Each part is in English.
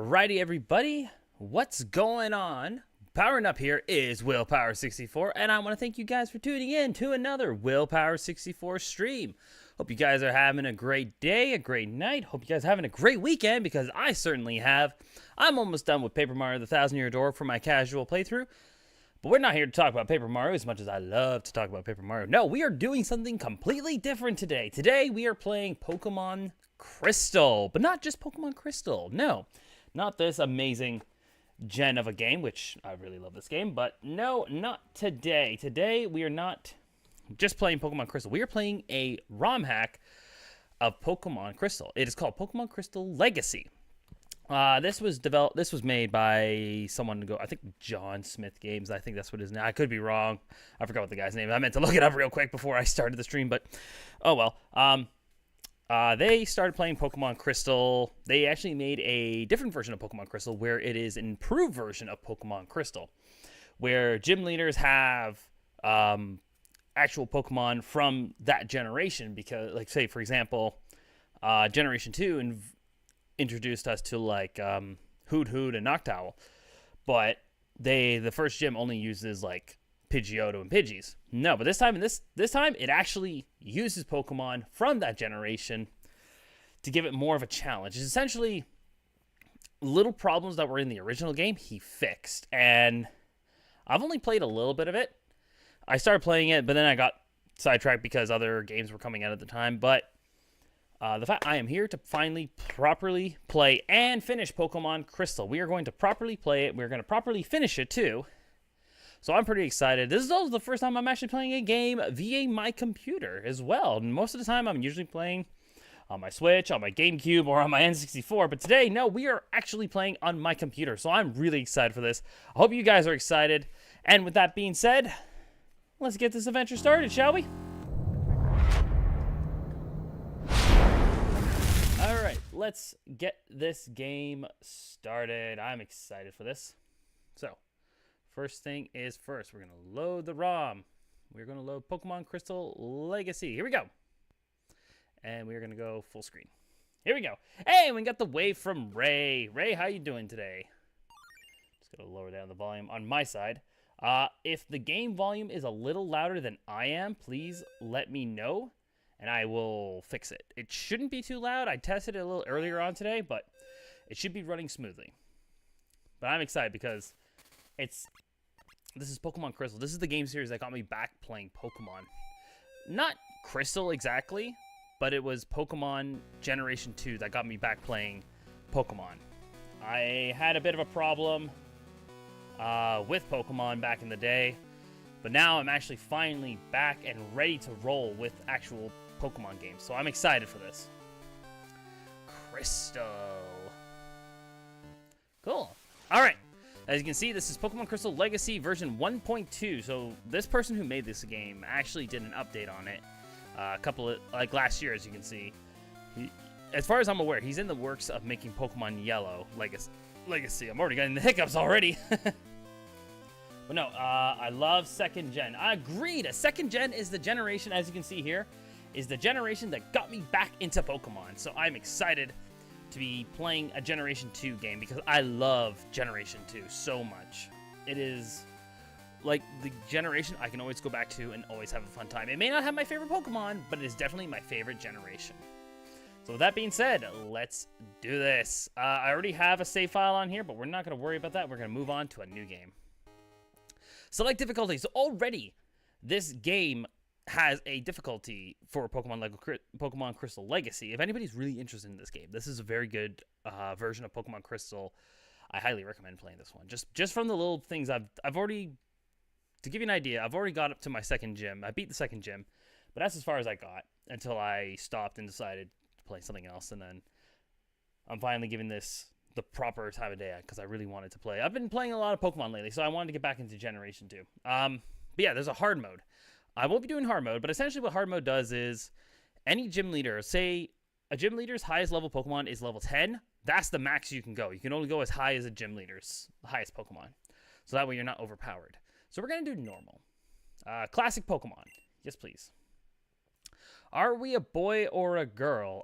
Alrighty, everybody, what's going on? Powering up here is WillPower64, and I want to thank you guys for tuning in to another WillPower64 stream. Hope you guys are having a great day, a great night. Hope you guys are having a great weekend, because I certainly have. I'm almost done with Paper Mario: The Thousand-Year Door for my casual playthrough. But we're not here to talk about Paper Mario as much as I love to talk about Paper Mario. No, we are doing something completely different today. Today, we are playing Pokemon Crystal. But not just Pokemon Crystal. No, not this amazing gen of a game, which I really love this game. But no, not today. Today, we are not just playing Pokemon Crystal. We are playing a ROM hack of Pokemon Crystal. It is called Pokemon Crystal Legacy. This was made by someone I think John Smith Games. I think that's what his name. I could be wrong. I forgot what the guy's name is. I meant to look it up real quick before I started the stream, but oh well. They started playing Pokemon Crystal. They actually made a different version of Pokemon Crystal where it is an improved version of Pokemon Crystal, where gym leaders have actual Pokemon from that generation. Because, like, say for example, Generation 2 introduced us to like Hoot Hoot and Noctowl, but the first gym only uses like Pidgeotto and Pidgeys. No, but this time it actually uses Pokemon from that generation to give it more of a challenge. It's essentially little problems that were in the original game he fixed, and I've only played a little bit of it. I started playing it, but then I got sidetracked because other games were coming out at the time. But the fact I am here to finally properly play and finish Pokemon Crystal. We are going to properly play it. We're going to properly finish it too. So I'm pretty excited. This is also the first time I'm actually playing a game via my computer as well. And most of the time I'm usually playing on my Switch, on my GameCube, or on my N64. But today, no, we are actually playing on my computer. So I'm really excited for this. I hope you guys are excited. And with that being said, let's get this adventure started, shall we? Let's get this game started. I'm excited for this. So, first thing is first. We're going to load the ROM. We're going to load Pokemon Crystal Legacy. Here we go. And we're going to go full screen. Here we go. Hey, we got the wave from Ray. Ray, how you doing today? Just going to lower down the volume on my side. If the game volume is a little louder than I am, please let me know, and I will fix it. It shouldn't be too loud. I tested it a little earlier on today, but it should be running smoothly. But I'm excited because this is Pokemon Crystal. This is the game series that got me back playing Pokemon. Not Crystal exactly, but it was Pokemon Generation 2 that got me back playing Pokemon. I had a bit of a problem with Pokemon back in the day, but now I'm actually finally back and ready to roll with actual Pokemon games. So I'm excited for this. Crystal. Cool. Alright. As you can see, this is Pokemon Crystal Legacy version 1.2. So this person who made this game actually did an update on it a couple of, like, last year, as you can see. As far as I'm aware, he's in the works of making Pokemon Yellow Legacy. I'm already getting the hiccups already. But no, I love second gen. I agreed. A second gen is the generation, as you can see here, is the generation that got me back into Pokemon. So I'm excited to be playing a Generation 2 game because I love Generation 2 so much. It is like the generation I can always go back to and always have a fun time. It may not have my favorite Pokemon, but it is definitely my favorite generation. So with that being said, let's do this. I already have a save file on here, but we're not going to worry about that. We're going to move on to a new game. Select difficulty. So already, this game has a difficulty for Pokemon Crystal Legacy. If anybody's really interested in this game, this is a very good version of Pokemon Crystal. I highly recommend playing this one. Just from the little things I've already, to give you an idea, I've already got up to my second gym. I beat the second gym, but that's as far as I got until I stopped and decided to play something else. And then I'm finally giving this the proper time of day because I really wanted to play. I've been playing a lot of Pokemon lately, so I wanted to get back into Generation 2. But yeah, there's a hard mode. I won't be doing hard mode, but essentially what hard mode does is any gym leader, say a gym leader's highest level Pokemon is level 10, that's the max you can go. You can only go as high as a gym leader's highest Pokemon. So that way you're not overpowered. So we're going to do normal. Classic Pokemon. Yes, please. Are we a boy or a girl?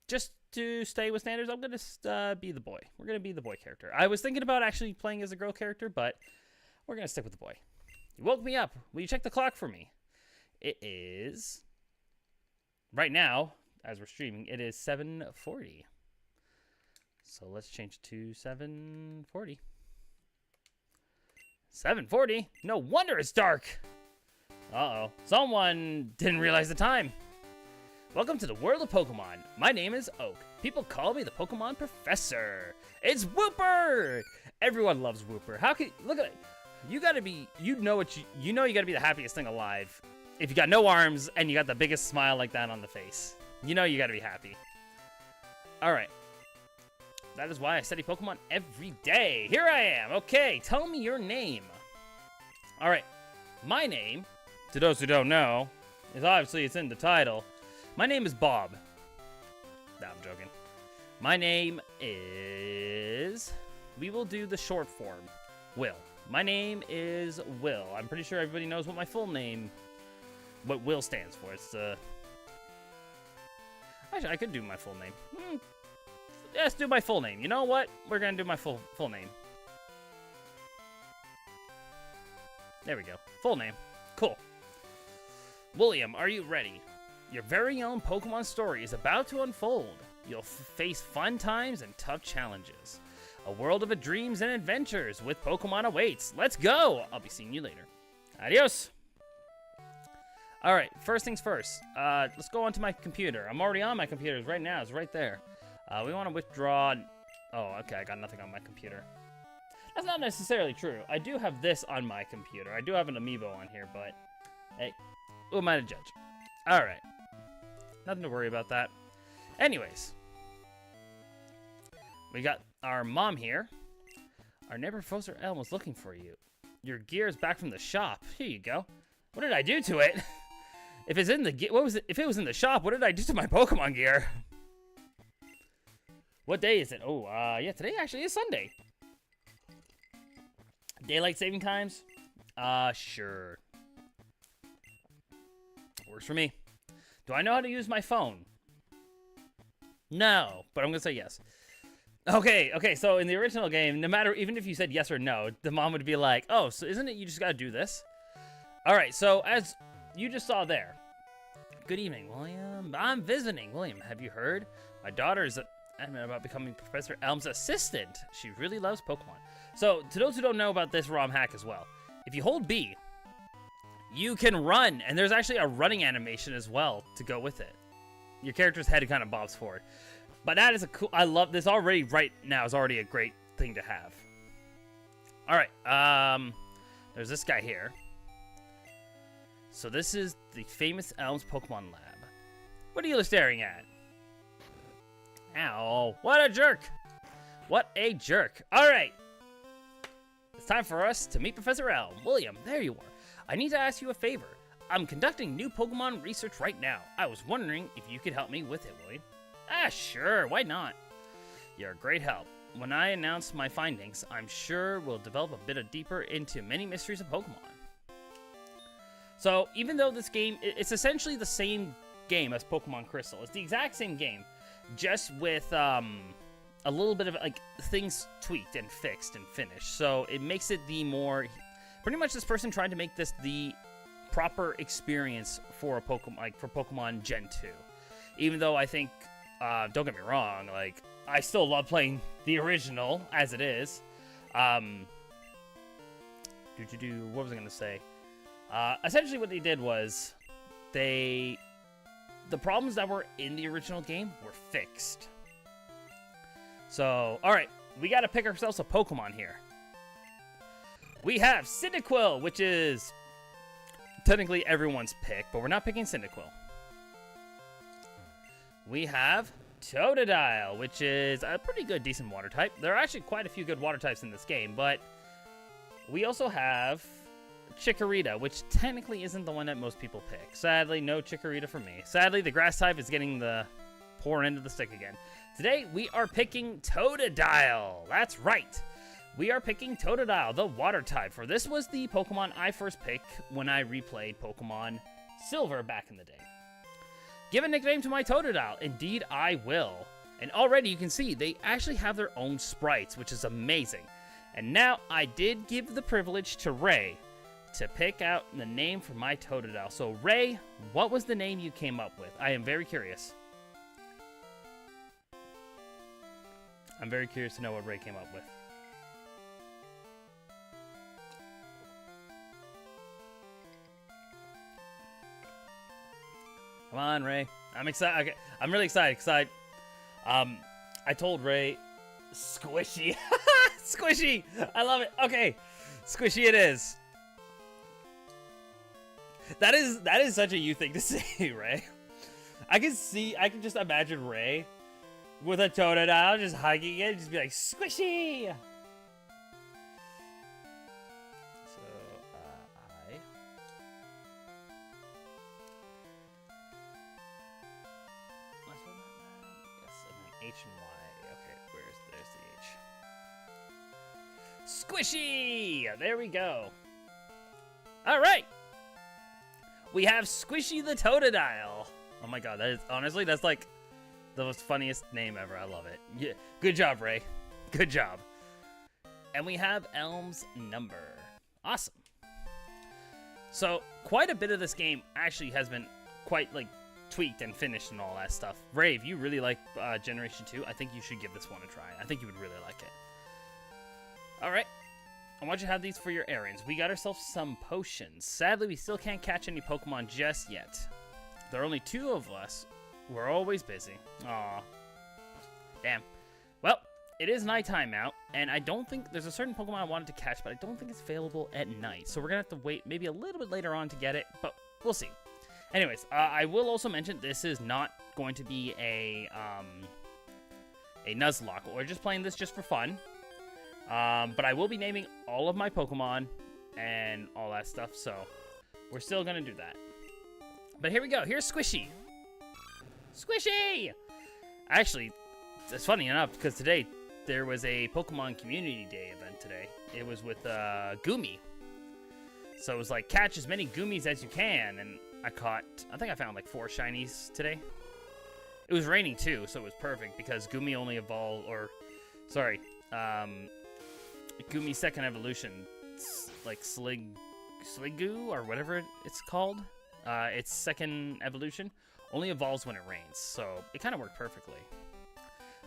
Just to stay with standards, I'm going to be the boy. We're going to be the boy character. I was thinking about actually playing as a girl character, but we're going to stick with the boy. You woke me up. Will you check the clock for me? It is, right now, as we're streaming, it is 7:40. So let's change to 7:40. 7:40? No wonder it's dark. Uh-oh. Someone didn't realize the time. Welcome to the world of Pokemon. My name is Oak. People call me the Pokemon Professor. It's Wooper! Everyone loves Wooper. How can look at it? You gotta be, you know you gotta be the happiest thing alive. If you got no arms and you got the biggest smile like that on the face. You know you gotta be happy. Alright. That is why I study Pokemon every day. Here I am. Okay, tell me your name. Alright. My name, to those who don't know, is obviously it's in the title. My name is Bob. No, I'm joking. My name is... We will do the short form. Will. My name is Will. I'm pretty sure everybody knows what my full name... What Will stands for. It's Actually, I could do my full name. Let's do my full name. You know what? We're gonna do my full name. There we go. Full name. Cool. William, are you ready? Your very own Pokemon story is about to unfold. You'll face fun times and tough challenges. A world of dreams and adventures with Pokemon awaits. Let's go! I'll be seeing you later. Adios! Alright, first things first. Let's go onto my computer. I'm already on my computer right now. It's right there. We want to withdraw... Oh, okay, I got nothing on my computer. That's not necessarily true. I do have this on my computer. I do have an amiibo on here, but... Hey, who am I to judge? Alright. Nothing to worry about that. Anyways. We got our mom here. Our neighbor Professor Elm was looking for you. Your gear is back from the shop. Here you go. What did I do to it? If it's in the what was it? If it was in the shop, what did I do to my Pokemon gear? What day is it? Oh, yeah, today actually is Sunday. Daylight saving times? Sure. Works for me. Do I know how to use my phone? No, but I'm gonna say yes. Okay, so in the original game, no matter, even if you said yes or no, the mom would be like, oh, so isn't it you just gotta do this? Alright, so as you just saw there, good evening, William. I'm visiting. William, have you heard? My daughter is adamant about becoming Professor Elm's assistant. She really loves Pokemon. So, to those who don't know about this ROM hack as well, if you hold B, you can run, and there's actually a running animation as well to go with it. Your character's head kind of bobs forward. But that is a cool, I love this already, right now is already a great thing to have. Alright, there's this guy here. So this is the famous Elm's Pokemon Lab. What are you staring at? Ow, what a jerk! What a jerk. Alright. It's time for us to meet Professor Elm. William, there you are. I need to ask you a favor. I'm conducting new Pokemon research right now. I was wondering if you could help me with it, William. Sure, why not? You're a great help. When I announce my findings, I'm sure we'll develop a bit deeper into many mysteries of Pokemon. So, even though this game, it's essentially the same game as Pokemon Crystal. It's the exact same game, just with a little bit of like things tweaked and fixed and finished. So it makes it the more, pretty much this person tried to make this the proper experience for a Pokemon, like for Pokemon Gen 2. Even though I think, don't get me wrong, like I still love playing the original as it is. What was I gonna say? Essentially what they did was the problems that were in the original game were fixed. So, alright, we gotta pick ourselves a Pokemon here. We have Cyndaquil, which is technically everyone's pick, but we're not picking Cyndaquil. We have Totodile, which is a pretty good, decent water type. There are actually quite a few good water types in this game, but we also have Chikorita, which technically isn't the one that most people pick. Sadly, no Chikorita for me. Sadly, the grass type is getting the poor end of the stick again. Today, we are picking Totodile. That's right. We are picking Totodile, the water type, for this was the Pokemon I first picked when I replayed Pokemon Silver back in the day. Give a nickname to my Totodile. Indeed, I will. And already you can see they actually have their own sprites, which is amazing. And now I did give the privilege to Ray to pick out the name for my Totodile. So Ray, what was the name you came up with? I am very curious. I'm very curious to know what Ray came up with. Come on, Ray. I'm excited. Okay, I'm really excited because I told Ray, Squishy. Squishy. I love it. Okay, Squishy it is. That is such a you thing to say, Ray. I can just imagine Ray with a Totodile just hugging it, just be like, Squishy. So, I. Yes, and then H and Y. Okay, there's the H. Squishy! There we go. All right. We have Squishy the Totodile. Oh my god, that is honestly, that's like the most funniest name ever. I love it. Yeah, good job, Ray. Good job. And we have Elm's number. Awesome. So quite a bit of this game actually has been quite like tweaked and finished and all that stuff. Ray, if you really like Generation 2, I think you should give this one a try. I think you would really like it. All right. I want you to have these for your errands. We got ourselves some potions. Sadly, we still can't catch any Pokemon just yet. There are only 2 of us. We're always busy. Aw. Damn. Well, it is nighttime out, and I don't think there's a certain Pokemon I wanted to catch, but I don't think it's available at night. So we're going to have to wait maybe a little bit later on to get it, but we'll see. Anyways, I will also mention this is not going to be a Nuzlocke. We're just playing this just for fun. But I will be naming all of my Pokemon and all that stuff, so we're still going to do that. But here we go. Here's Squishy. Squishy! Actually, it's funny enough, because today there was a Pokemon Community Day event today. It was with Gumi. So it was like, catch as many Gumis as you can, and I think I found like 4 shinies today. It was raining too, so it was perfect, because Gumi only evolved, Gumi's second evolution, like Sliggoo, or whatever it's called, its second evolution, only evolves when it rains, so it kind of worked perfectly.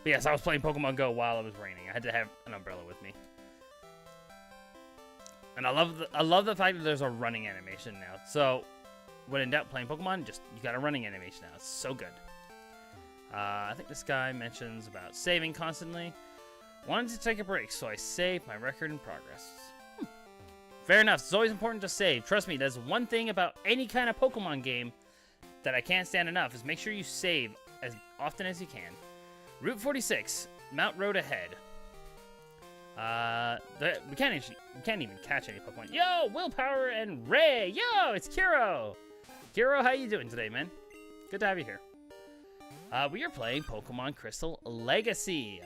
But yes, I was playing Pokemon Go while it was raining. I had to have an umbrella with me. And I love the fact that there's a running animation now. So, when in doubt playing Pokemon, you got a running animation now. It's so good. I think this guy mentions about saving constantly. Wanted to take a break, so I saved my record in progress. Fair enough. It's always important to save. Trust me, that's one thing about any kind of Pokemon game that I can't stand enough, is make sure you save as often as you can. Route 46, Mount Road ahead. We can't even catch any Pokemon. Yo, Willpower and Ray. Yo, it's Kiro. Kiro, how you doing today, man? Good to have you here. We are playing Pokemon Crystal Legacy.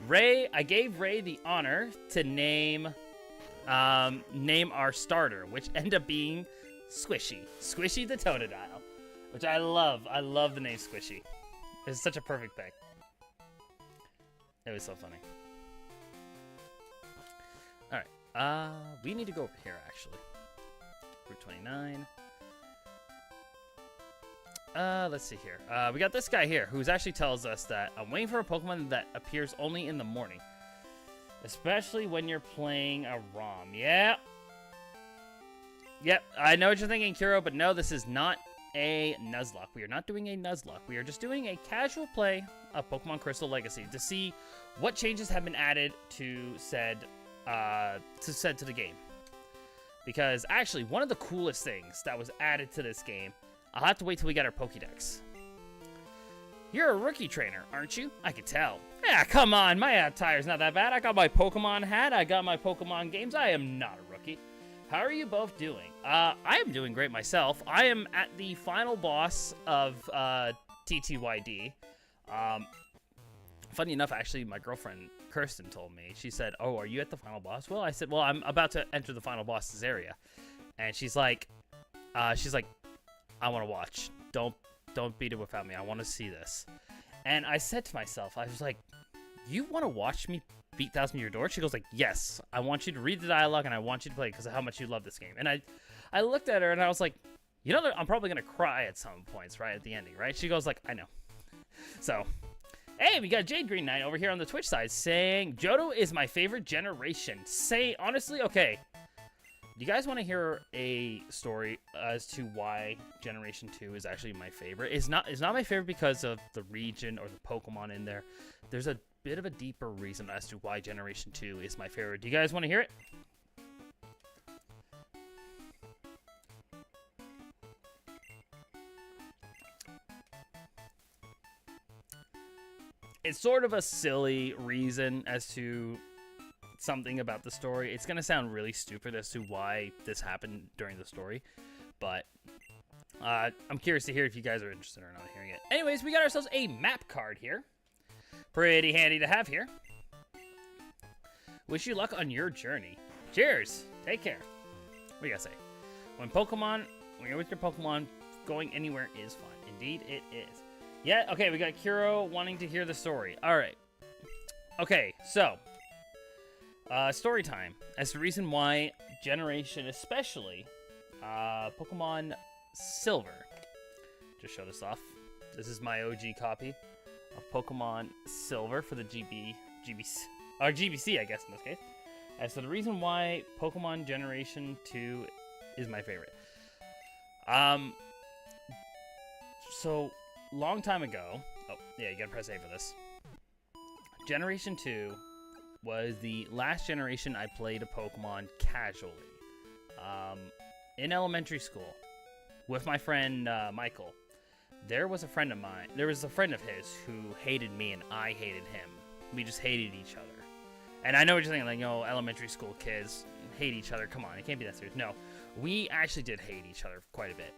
Ray, I gave Ray the honor to name our starter, which ended up being Squishy. Squishy the Totodile, which I love. I love the name Squishy. It's such a perfect thing. It was so funny. All right, we need to go over here actually. Route 29. Let's see here. We got this guy here who's actually tells us that I'm waiting for a Pokemon that appears only in the morning, especially when you're playing a ROM. Yeah. Yep, I know what you're thinking, Kuro, but no, this is not a Nuzlocke. We are not doing a Nuzlocke. We are just doing a casual play of Pokemon Crystal Legacy to see what changes have been added to said to the game. Because actually, one of the coolest things that was added to this game, I'll have to wait till we get our Pokédex. You're a rookie trainer, aren't you? I could tell. Yeah, come on, my attire's not that bad. I got my Pokemon hat, I got my Pokemon games. I am not a rookie. How are you both doing? I am doing great myself. I am at the final boss of TTYD. Funny enough, actually, my girlfriend Kirsten told me. She said, "Oh, are you at the final boss?" Well, I said, "Well, I'm about to enter the final boss's area," and she's like, "I want to watch. Don't beat it without me. I want to see this." And I said to myself, I was like, you want to watch me beat Thousand Year Door? She goes like, yes, I want you to read the dialogue and I want you to play because of how much you love this game. And I looked at her and I was like, you know, I'm probably going to cry at some points, right, at the ending, right? She goes like, I know. So, hey, we got Jade Green Knight over here on the Twitch side saying, Johto is my favorite generation. Say, honestly, okay. Do you guys want to hear a story as to why Generation 2 is actually my favorite? It's not my favorite because of the region or the Pokemon in there. There's a bit of a deeper reason as to why Generation 2 is my favorite. Do you guys want to hear it? It's sort of a silly reason as to something about the story. It's going to sound really stupid as to why this happened during the story, but I'm curious to hear if you guys are interested or not hearing it. Anyways, we got ourselves a map card here. Pretty handy to have here. Wish you luck on your journey. Cheers. Take care. What do you gotta say? When you're with your Pokemon, going anywhere is fun. Indeed, it is. Yeah, okay, we got Kuro wanting to hear the story. Alright. Okay, so. Story time. As the reason why Generation, especially, Pokemon Silver. Just show this off. This is my OG copy of Pokemon Silver for the GBC, I guess in this case. And so the reason why Pokemon Generation 2 is my favorite. So, long time ago, oh, yeah, you gotta press A for this. Generation 2 was the last generation I played a Pokemon casually. In elementary school, with my friend Michael. There was a friend of his who hated me and I hated him. We just hated each other. And I know what you're thinking, like, you know, elementary school kids hate each other. Come on, it can't be that serious. No, we actually did hate each other quite a bit.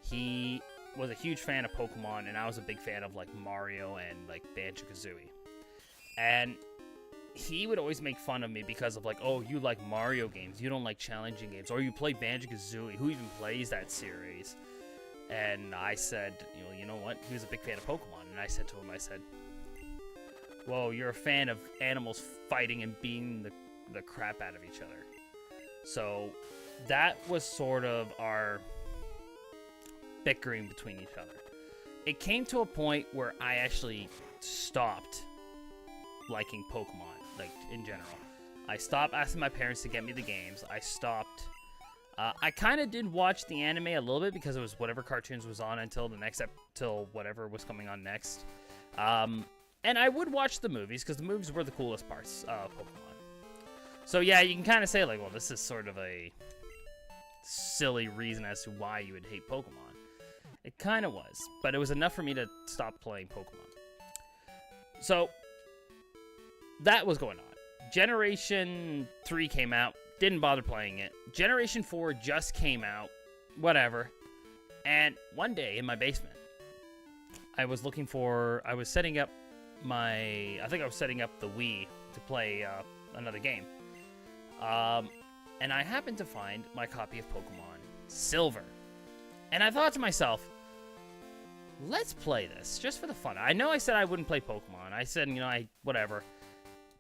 He was a huge fan of Pokemon, and I was a big fan of, like, Mario and, like, Banjo-Kazooie. And he would always make fun of me because of, like, oh, you like Mario games, you don't like challenging games, or you play Banjo-Kazooie, who even plays that series? And I said, you know what? He was a big fan of Pokemon, and I said to him, whoa, you're a fan of animals fighting and beating the crap out of each other. So that was sort of our bickering between each other. It came to a point where I actually stopped liking Pokemon, like, in general. I stopped asking my parents to get me the games. I stopped. I kind of did watch the anime a little bit because it was whatever cartoons was on until till whatever was coming on next. And I would watch the movies because the movies were the coolest parts of Pokemon. So yeah, you can kind of say, like, well, this is sort of a silly reason as to why you would hate Pokemon. It kind of was, but it was enough for me to stop playing Pokemon. So that was going on. Generation 3 came out, didn't bother playing it. Generation 4 just came out, whatever. And one day in my basement, I was setting up I think I was setting up the Wii to play another game. And I happened to find my copy of Pokemon Silver. And I thought to myself, let's play this, just for the fun. I know I said I wouldn't play Pokemon. I said, whatever.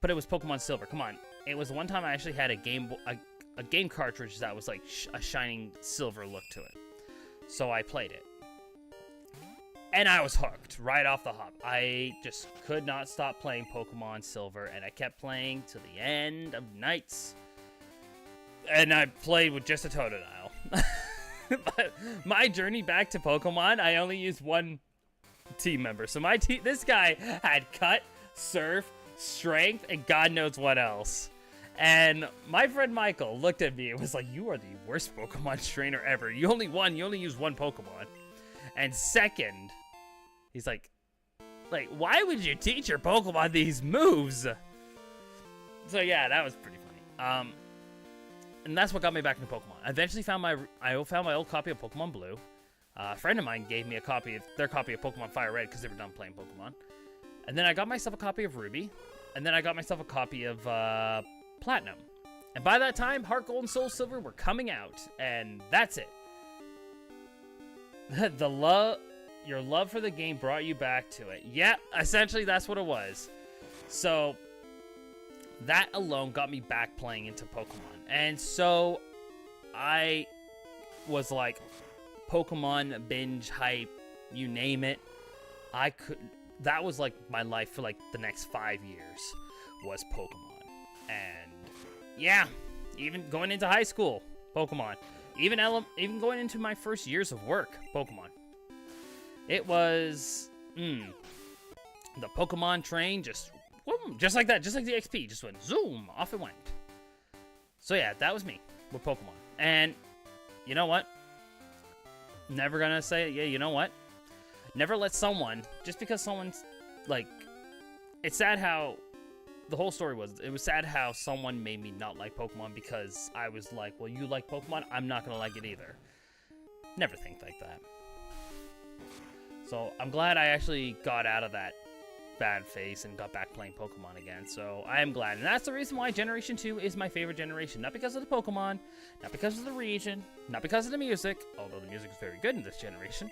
But it was Pokemon Silver. Come on. It was the one time I actually had a game cartridge that was like a shining silver look to it. So I played it. And I was hooked right off the hop. I just could not stop playing Pokemon Silver, and I kept playing to the end of nights. And I played with just a Totodile. But my journey back to Pokemon, I only used one team member. So this guy had Cut, Surf, Strength, and God knows what else. And my friend Michael looked at me and was like, you are the worst Pokemon trainer ever. You only use one Pokemon. And second, he's like, why would you teach your Pokemon these moves? So yeah, that was pretty funny. And that's what got me back into Pokemon. I eventually found my old copy of Pokemon Blue. A friend of mine gave me their copy of Pokemon Fire Red because they were done playing Pokemon. And then I got myself a copy of Ruby. And then I got myself a copy of Platinum. And by that time, Heart Gold and Soul Silver were coming out. And that's it. The love your love for the game brought you back to it. Yeah, essentially that's what it was. So that alone got me back playing into Pokemon. And so I was like, Pokemon binge hype, you name it. That was like my life for like the next 5 years was Pokemon. And yeah, even going into high school, Pokemon. Even going into my first years of work, Pokemon. It was the Pokemon train just like that, just like the XP, just went zoom, off it went. So yeah, that was me with Pokemon. And you know what? Never gonna say, yeah, you know what? Never let someone, just because someone's like, it's sad how the whole story was, it was sad how someone made me not like Pokemon because I was like, well, you like Pokemon, I'm not gonna like it either. Never think like that. So I'm glad I actually got out of that bad phase and got back playing Pokemon again. So I am glad. And that's the reason why Generation 2 is my favorite generation. Not because of the Pokemon, not because of the region, not because of the music, although the music is very good in this generation.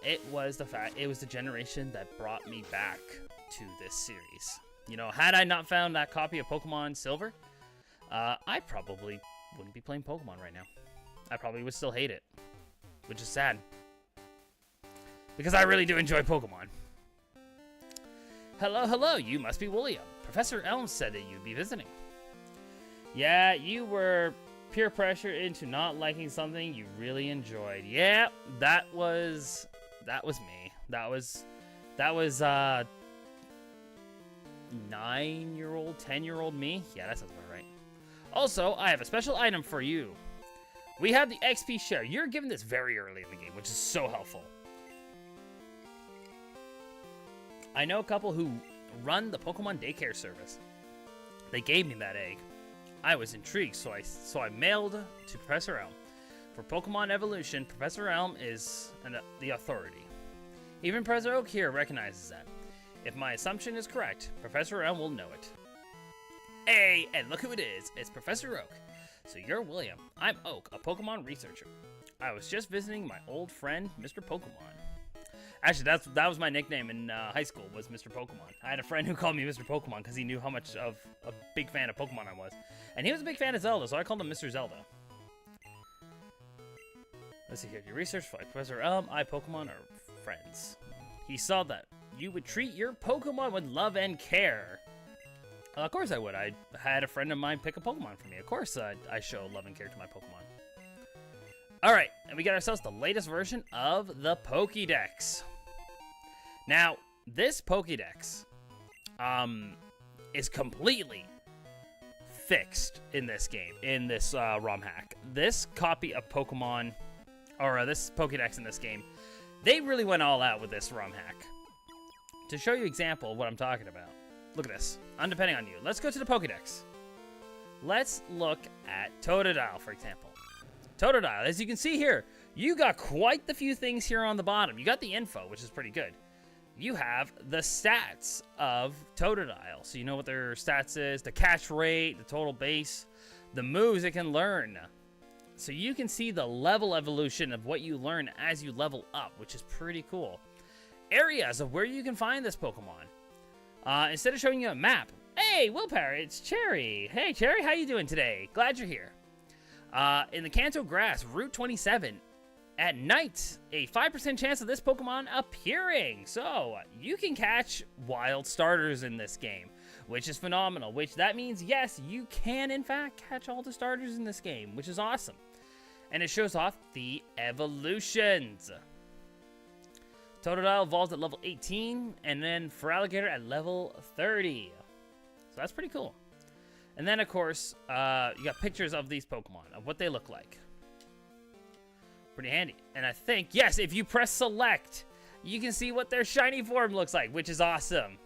It was the generation that brought me back to this series. You know, had I not found that copy of Pokemon Silver, I probably wouldn't be playing Pokemon right now. I probably would still hate it, which is sad. Because I really do enjoy Pokemon. Hello, you must be William. Professor Elm said that you'd be visiting. Yeah, you were peer pressure into not liking something you really enjoyed. Yeah, that was me. That was 9-year-old, 10-year-old me. Yeah, that sounds about right. Also, I have a special item for you. We have the XP share. You're given this very early in the game, which is so helpful. I know a couple who run the Pokemon daycare service. They gave me that egg. I was intrigued, so I mailed to Professor Elm. For Pokemon evolution, Professor Elm is the authority. Even Professor Oak here recognizes that. If my assumption is correct, Professor Elm will know it. Hey, and look who it is. It's Professor Oak. So you're William. I'm Oak, a Pokemon researcher. I was just visiting my old friend, Mr. Pokemon. Actually, that was my nickname in high school, was Mr. Pokemon. I had a friend who called me Mr. Pokemon because he knew how much of a big fan of Pokemon I was. And he was a big fan of Zelda, so I called him Mr. Zelda. Let's see here. Your research for Professor Elm, Pokemon are friends. He saw that you would treat your Pokemon with love and care. Of course I would. I had a friend of mine pick a Pokemon for me. Of course I show love and care to my Pokemon. Alright, and we got ourselves the latest version of the Pokédex. Now, this Pokédex is completely fixed in this game, in this ROM hack. This copy of Pokemon, or this Pokédex in this game, they really went all out with this ROM hack. To show you an example of what I'm talking about, look at this. I'm depending on you. Let's go to the Pokédex. Let's look at Totodile, for example. Totodile, as you can see here, you got quite the few things here on the bottom. You got the info, which is pretty good. You have the stats of Totodile. So you know what their stats is, the catch rate, the total base, the moves it can learn. So you can see the level evolution of what you learn as you level up, which is pretty cool. Areas of where you can find this Pokemon. Instead of showing you a map, hey, WillPower, it's Cherry. Hey, Cherry, how you doing today? Glad you're here. In the Kanto Grass, Route 27, at night, a 5% chance of this Pokemon appearing. So, you can catch wild starters in this game, which is phenomenal. Which, that means, yes, you can, in fact, catch all the starters in this game, which is awesome. And it shows off the evolutions. Totodile evolves at level 18, and then Feraligatr at level 30. So, that's pretty cool. And then, of course, you got pictures of these Pokemon, of what they look like. Pretty handy. And I think, yes, if you press select, you can see what their shiny form looks like, which is awesome.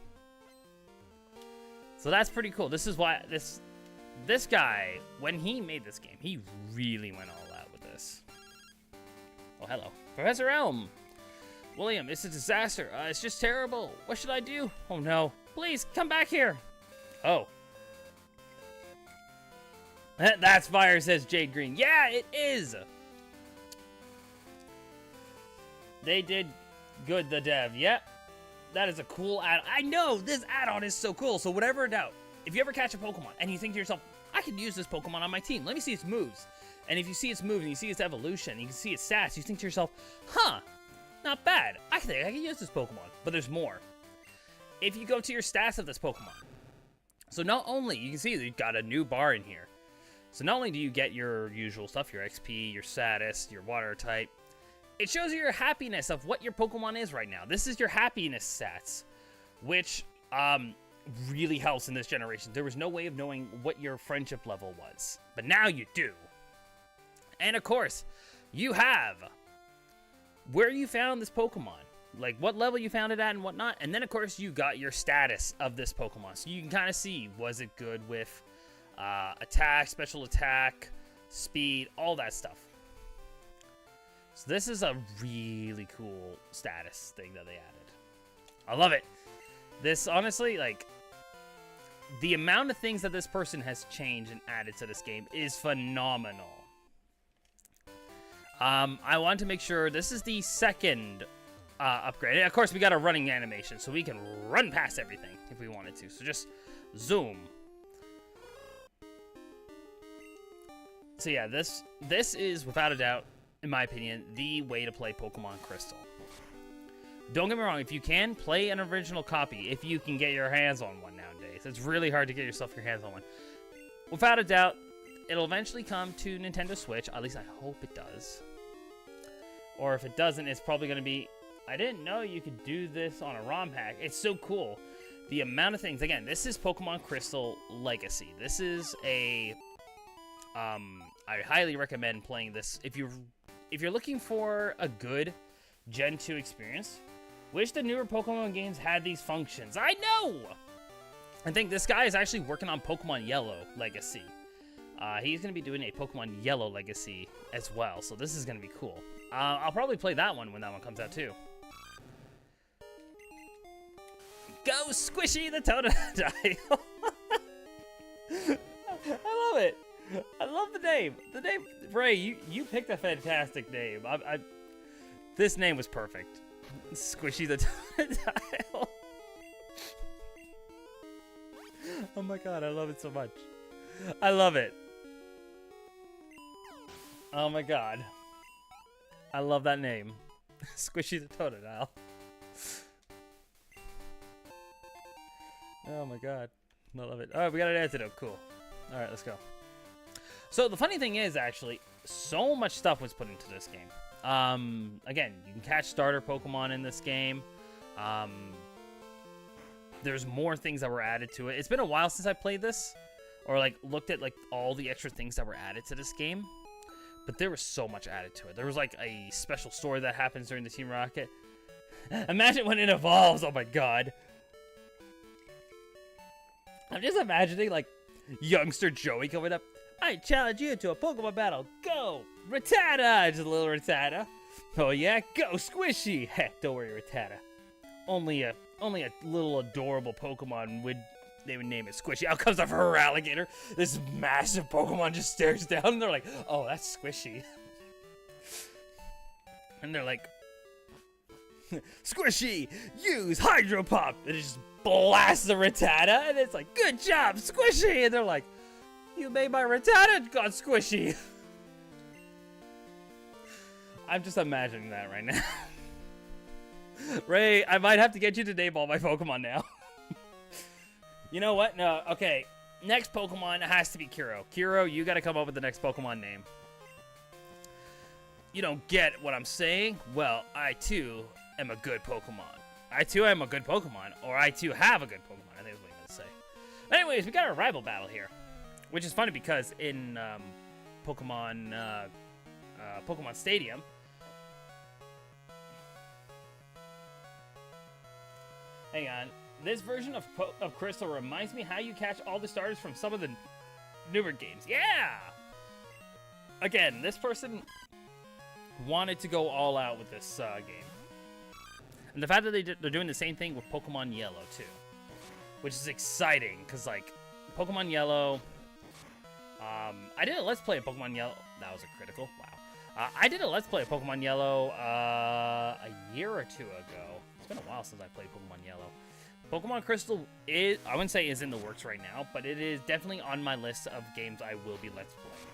So that's pretty cool. This is why this guy, when he made this game, he really went all out with this. Oh, hello. Professor Elm. William, it's a disaster. It's just terrible. What should I do? Oh, no. Please, come back here. Oh. That's fire, says Jade Green. Yeah, it is. They did Good, the dev. Yep. That is a cool add. I know this add-on is so cool. So whatever doubt, if you ever catch a Pokemon and you think to yourself, I can use this Pokemon on my team. Let me see its moves. And if you see its moves and you see its evolution, you can see its stats, you think to yourself, huh, not bad. I think I can use this Pokemon. But there's more. If you go to your stats of this Pokemon, so not only, you can see that you've got a new bar in here. So not only do you get your usual stuff, your XP, your status, your water type, it shows you your happiness of what your Pokemon is right now. This is your happiness stats, which really helps in this generation. There was no way of knowing what your friendship level was, but now you do. And of course, you have where you found this Pokemon, like what level you found it at and whatnot. And then of course you got your status of this Pokemon, so you can kind of see, was it good with attack, special attack, speed, all that stuff. So this is a really cool status thing that they added. I love it. This, honestly, like, the amount of things that this person has changed and added to this game is phenomenal. I want to make sure this is the second upgrade. And of course, we got a running animation, so we can run past everything if we wanted to. So just zoom. So yeah, this is, without a doubt, in my opinion, the way to play Pokemon Crystal. Don't get me wrong, if you can, play an original copy if you can get your hands on one nowadays. It's really hard to get yourself your hands on one. Without a doubt, it'll eventually come to Nintendo Switch. At least I hope it does. Or if it doesn't, it's probably going to be... I didn't know you could do this on a ROM hack. It's so cool. The amount of things... Again, this is Pokemon Crystal Legacy. This is a... I highly recommend playing this if you're looking for a good Gen 2 experience. Wish the newer Pokemon games had these functions. I know! I think this guy is actually working on Pokemon Yellow Legacy. He's going to be doing a Pokemon Yellow Legacy as well, so this is going to be cool. I'll probably play that one when that one comes out too. Go Squishy the Totodile! I love it! I love the name. The name, Ray, you picked a fantastic name. This name was perfect. Squishy the Totodile. Oh my god, I love it so much. I love it. Oh my god. I love that name. Squishy the Totodile. Oh my god. I love it. Alright, we got an antidote. Cool. Alright, let's go. So the funny thing is, actually, so much stuff was put into this game. Again, you can catch starter Pokemon in this game. There's more things that were added to it. It's been a while since I played this, or like looked at like all the extra things that were added to this game. But there was so much added to it. There was like a special story that happens during the Team Rocket. Imagine when it evolves. Oh my god. I'm just imagining like youngster Joey coming up. I challenge you to a Pokemon battle. Go, Rattata! Just a little Rattata. Oh yeah, go Squishy! Heck, don't worry, Rattata. Only a little adorable Pokemon would name it Squishy. Out comes a Feraligatr. This massive Pokemon just stares down, and they're like, "Oh, that's Squishy." And they're like, "Squishy, use Hydro Pop!" And it just blasts the Rattata, and it's like, "Good job, Squishy!" And they're like, "You made my Rattata got squishy." I'm just imagining that right now. Ray, I might have to get you to name all my Pokemon now. You know what? No, okay. Next Pokemon has to be Kuro. Kuro, you gotta come up with the next Pokemon name. You don't get what I'm saying? Well, I too am a good Pokemon. I too am a good Pokemon. Or I too have a good Pokemon, I think is what I'm gonna say. But anyways, we got our rival battle here. Which is funny because in Pokemon Stadium, hang on, this version of Crystal reminds me how you catch all the starters from some of the newer games. Yeah! Again, this person wanted to go all out with this game. And the fact that they're doing the same thing with Pokemon Yellow too. Which is exciting, because like, Pokemon Yellow... I did a Let's Play of Pokemon Yellow. That was a critical. I did a Let's Play of Pokemon Yellow a year or two ago. It's been a while since I played Pokemon Yellow. Pokemon Crystal is, I wouldn't say is in the works right now, but it is definitely on my list of games I will be Let's Playing.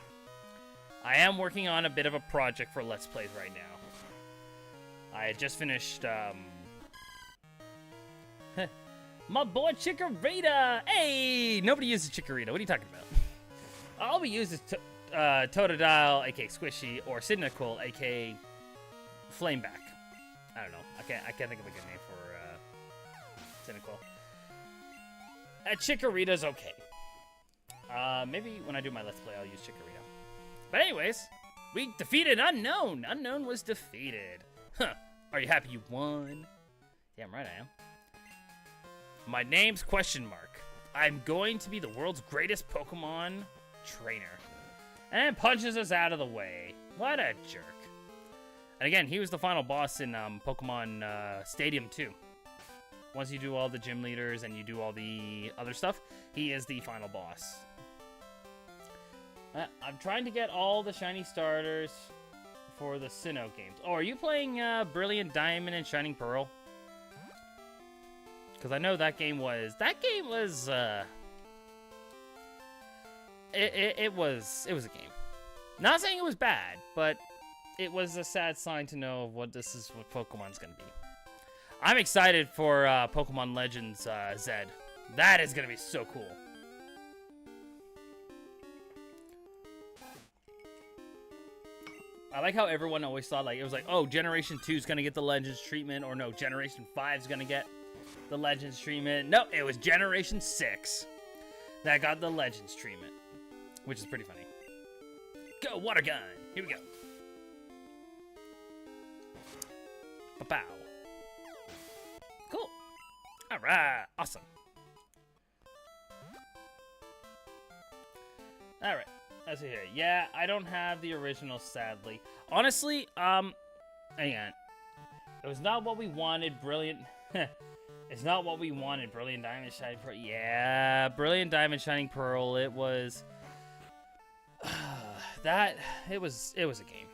I am working on a bit of a project for Let's Plays right now. I had just finished, my boy Chikorita! Hey! Nobody uses Chikorita. What are you talking about? All we use is Totodile, aka Squishy, or Cyndaquil, aka Flameback. I don't know. I can't think of a good name for Cyndaquil. Chikorita's okay. Maybe when I do my Let's Play, I'll use Chikorita. But anyways, we defeated Unknown. Unknown was defeated. Huh. Are you happy you won? Damn right I am. My name's question mark. I'm going to be the world's greatest Pokemon trainer. And punches us out of the way. What a jerk. And again, he was the final boss in Pokemon Stadium 2. Once you do all the gym leaders and you do all the other stuff, he is the final boss. I'm trying to get all the shiny starters for the Sinnoh games. Oh, are you playing Brilliant Diamond and Shining Pearl? Because I know that game was... It was a game. Not saying it was bad, but it was a sad sign to know what Pokemon's gonna be. I'm excited for Pokemon Legends Zed. That is gonna be so cool. I like how everyone always thought it was like, oh, Generation 2 is gonna get the Legends treatment, or no, Generation 5 is gonna get the Legends treatment. No, it was Generation 6 that got the Legends treatment, which is pretty funny. Go, water gun. Here we go. Pow. Cool. All right. Awesome. All right. Let's see here. Yeah, I don't have the original, sadly. Honestly, hang on. It was not what we wanted. Brilliant. It's not what we wanted. Brilliant Diamond Shining Pearl. Yeah, Brilliant Diamond Shining Pearl. It was it was a game.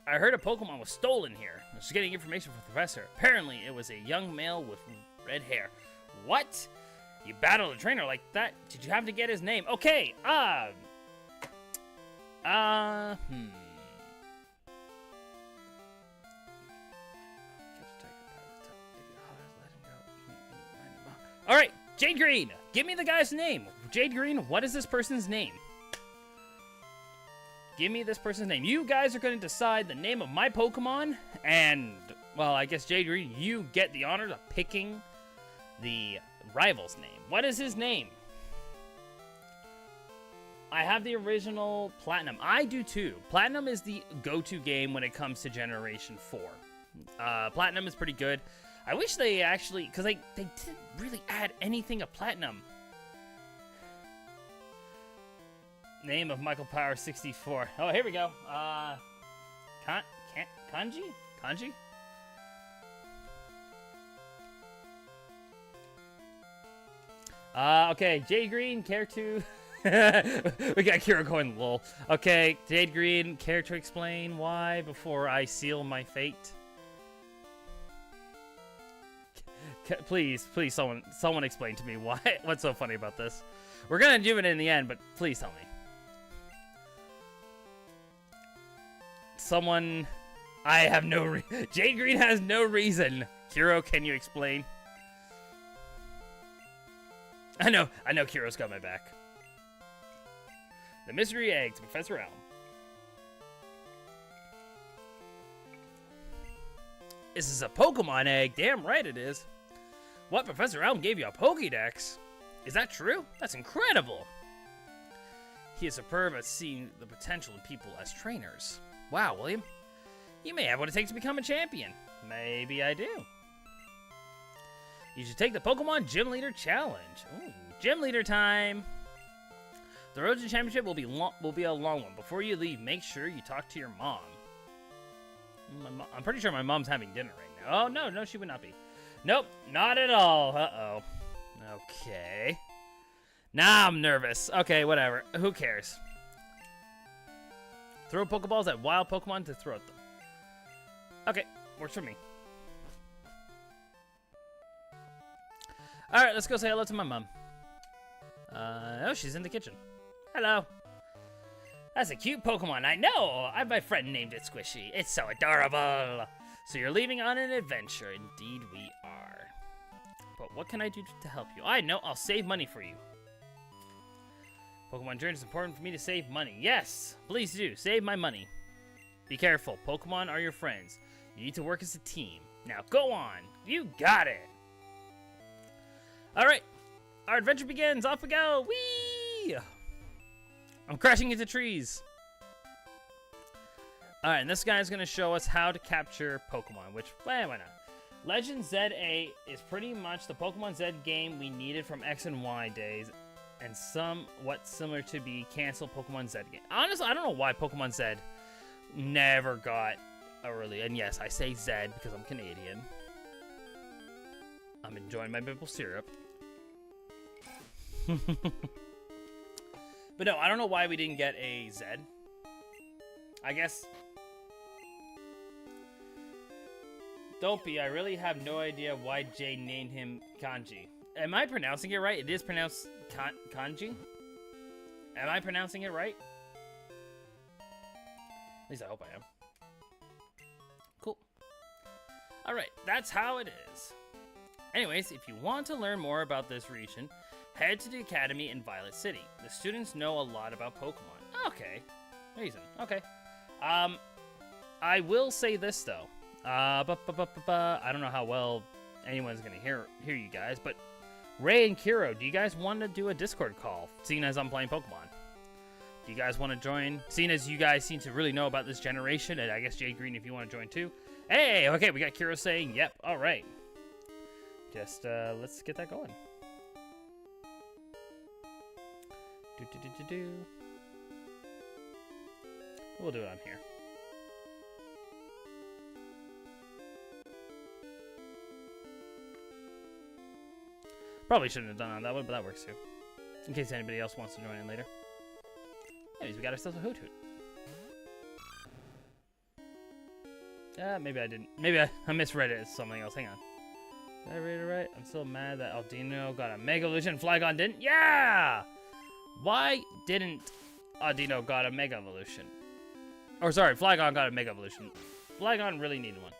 I heard a Pokemon was stolen here. I was getting information from the professor. Apparently, it was a young male with red hair. What? You battled a trainer like that? Did you have to get his name? Okay. All right, Jade Green, give me the guy's name. Jade Green, what is this person's name? Give me this person's name. You guys are going to decide the name of my Pokemon, and, well, I guess Jade Green, you get the honor of picking the rival's name. What is his name? I have the original Platinum. I do too. Platinum is the go-to game when it comes to Generation 4. Platinum is pretty good. I wish they actually, because they didn't really add anything of Platinum. Name of WillPower64. Oh, here we go. Kanji? Kanji? Okay, Jade Green, care to... we got Kira going, lol. Okay, Jade Green, care to explain why before I seal my fate? Please, someone explain to me why. What's so funny about this? We're gonna do it in the end, but please tell me. Someone... I have no Jade Green has no reason. Kiro, can you explain? I know Kiro's got my back. The mystery eggs, Professor Elm. This is a Pokemon egg. Damn right it is. What, Professor Elm gave you a Pokédex? Is that true? That's incredible. He is superb at seeing the potential in people as trainers. Wow, William. You may have what it takes to become a champion. Maybe I do. You should take the Pokemon Gym Leader Challenge. Ooh, Gym Leader time. The road to championship will be a long one. Before you leave, make sure you talk to your mom. I'm pretty sure my mom's having dinner right now. Oh, no, she would not be. Nope, not at all. Uh-oh. Okay. Now I'm nervous. Okay, whatever. Who cares? Throw Pokeballs at wild Pokemon to throw at them. Okay, works for me. Alright, let's go say hello to my mom. Oh, she's in the kitchen. Hello. That's a cute Pokemon, I know! I have my friend named it Squishy. It's so adorable! So you're leaving on an adventure. Indeed we are. But what can I do to help you? I know, I'll save money for you. Pokemon journey is important for me to save money. Yes! Please do, save my money. Be careful, Pokemon are your friends. You need to work as a team. Now go on! You got it! Alright, our adventure begins. Off we go! Whee! I'm crashing into trees. Alright, and this guy's going to show us how to capture Pokemon, which, why not? Legend ZA is pretty much the Pokemon Z game we needed from X and Y days, and somewhat similar to the canceled Pokemon Z game. Honestly, I don't know why Pokemon Z never got a release. And yes, I say Z because I'm Canadian. I'm enjoying my maple syrup. But no, I don't know why we didn't get a Z. I guess... Don't be, I really have no idea why Jay named him Kanji. Am I pronouncing it right? It is pronounced Kanji? Am I pronouncing it right? At least I hope I am. Cool. Alright, that's how it is. Anyways, if you want to learn more about this region, head to the Academy in Violet City. The students know a lot about Pokemon. Okay. Reason. Okay. I will say this, though. I don't know how well anyone's going to hear you guys, but Ray and Kiro, do you guys want to do a Discord call, seeing as I'm playing Pokemon? Do you guys want to join, seeing as you guys seem to really know about this generation, and I guess Jade Green if you want to join too? Hey, okay, we got Kiro saying, yep, alright. Just, let's get that going. We'll do it on here. Probably shouldn't have done it on that one, but that works too. In case anybody else wants to join in later. Anyways, we got ourselves a Hoot Hoot. Maybe I didn't. Maybe I misread it as something else. Hang on. Did I read it right? I'm still mad that Aldino got a Mega Evolution and Flygon didn't. Yeah! Why didn't Aldino got a Mega Evolution? Or sorry, Flygon got a Mega Evolution. Flygon really needed one.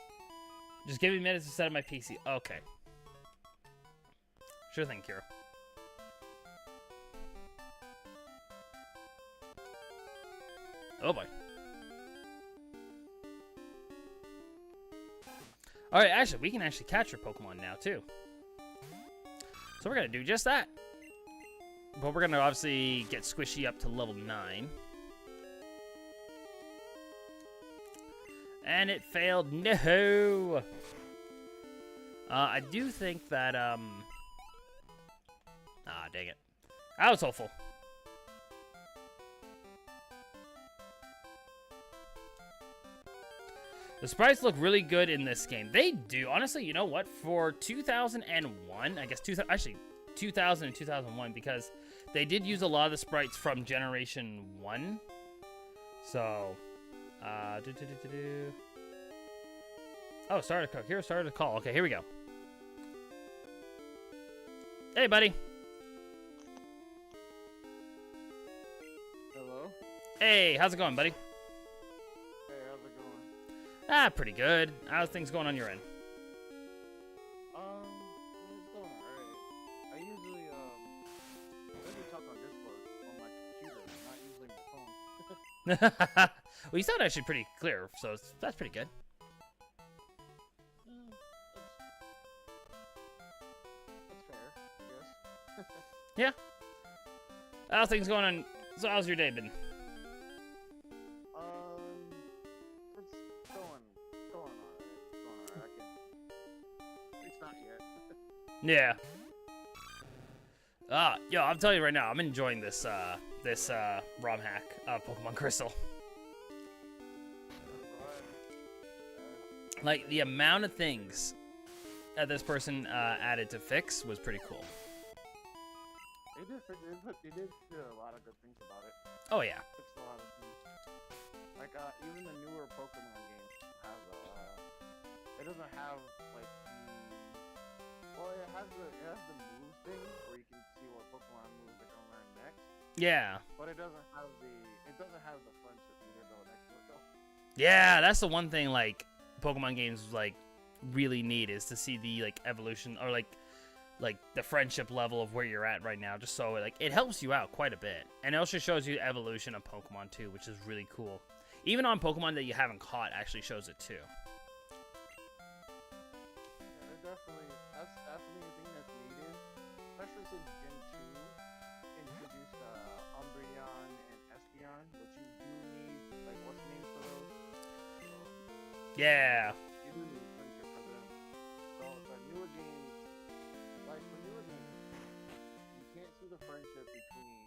Just give me minutes to set up my PC. Okay. Sure thing, Kira. Oh boy. Alright, actually, we can actually capture Pokemon now, too. So we're going to do just that. But we're going to obviously get Squishy up to level 9. And it failed. No! I do think that, Ah, dang it. I was hopeful. The sprites look really good in this game. They do. Honestly, you know what? For 2001, I guess, actually, 2000 and 2001, because they did use a lot of the sprites from Generation 1. So, Oh, started a call. Here, started a call. Okay, here we go. Hey, buddy. Hello? Hey, how's it going, buddy? Hey, how's it going? Ah, pretty good. How's things going on your end? It's going alright. I usually talk on Discord on my computer, not using my phone. Well, you sound actually pretty clear, so that's pretty good. That's fair, I guess. Yeah. How's things going on? So how's your day been? It's going alright. It's not yet. Yeah. Yo, I'm telling you right now, I'm enjoying this ROM hack of Pokemon Crystal. Like, the amount of things that this person added to fix was pretty cool. They did do a lot of good things about it. Oh, yeah. Fixed a lot of things. Like even the newer Pokemon games have it doesn't have like it has the moves thing where you can see what Pokemon moves they're gonna learn next. Yeah. But it doesn't have the friendship either though next to it though. Yeah, that's the one thing like Pokemon games like really need is to see the like evolution or like the friendship level of where you're at right now, just so like it helps you out quite a bit. And it also shows you evolution of Pokemon too, which is really cool. Even on Pokemon that you haven't caught actually shows it too. Yeah, that's definitely a thing that's needed, especially since Gen 2 introduced Umbreon and Espeon, which you do need like what's the name for those? Yeah. You do need friendship for them. So for newer games, you can't see the friendship between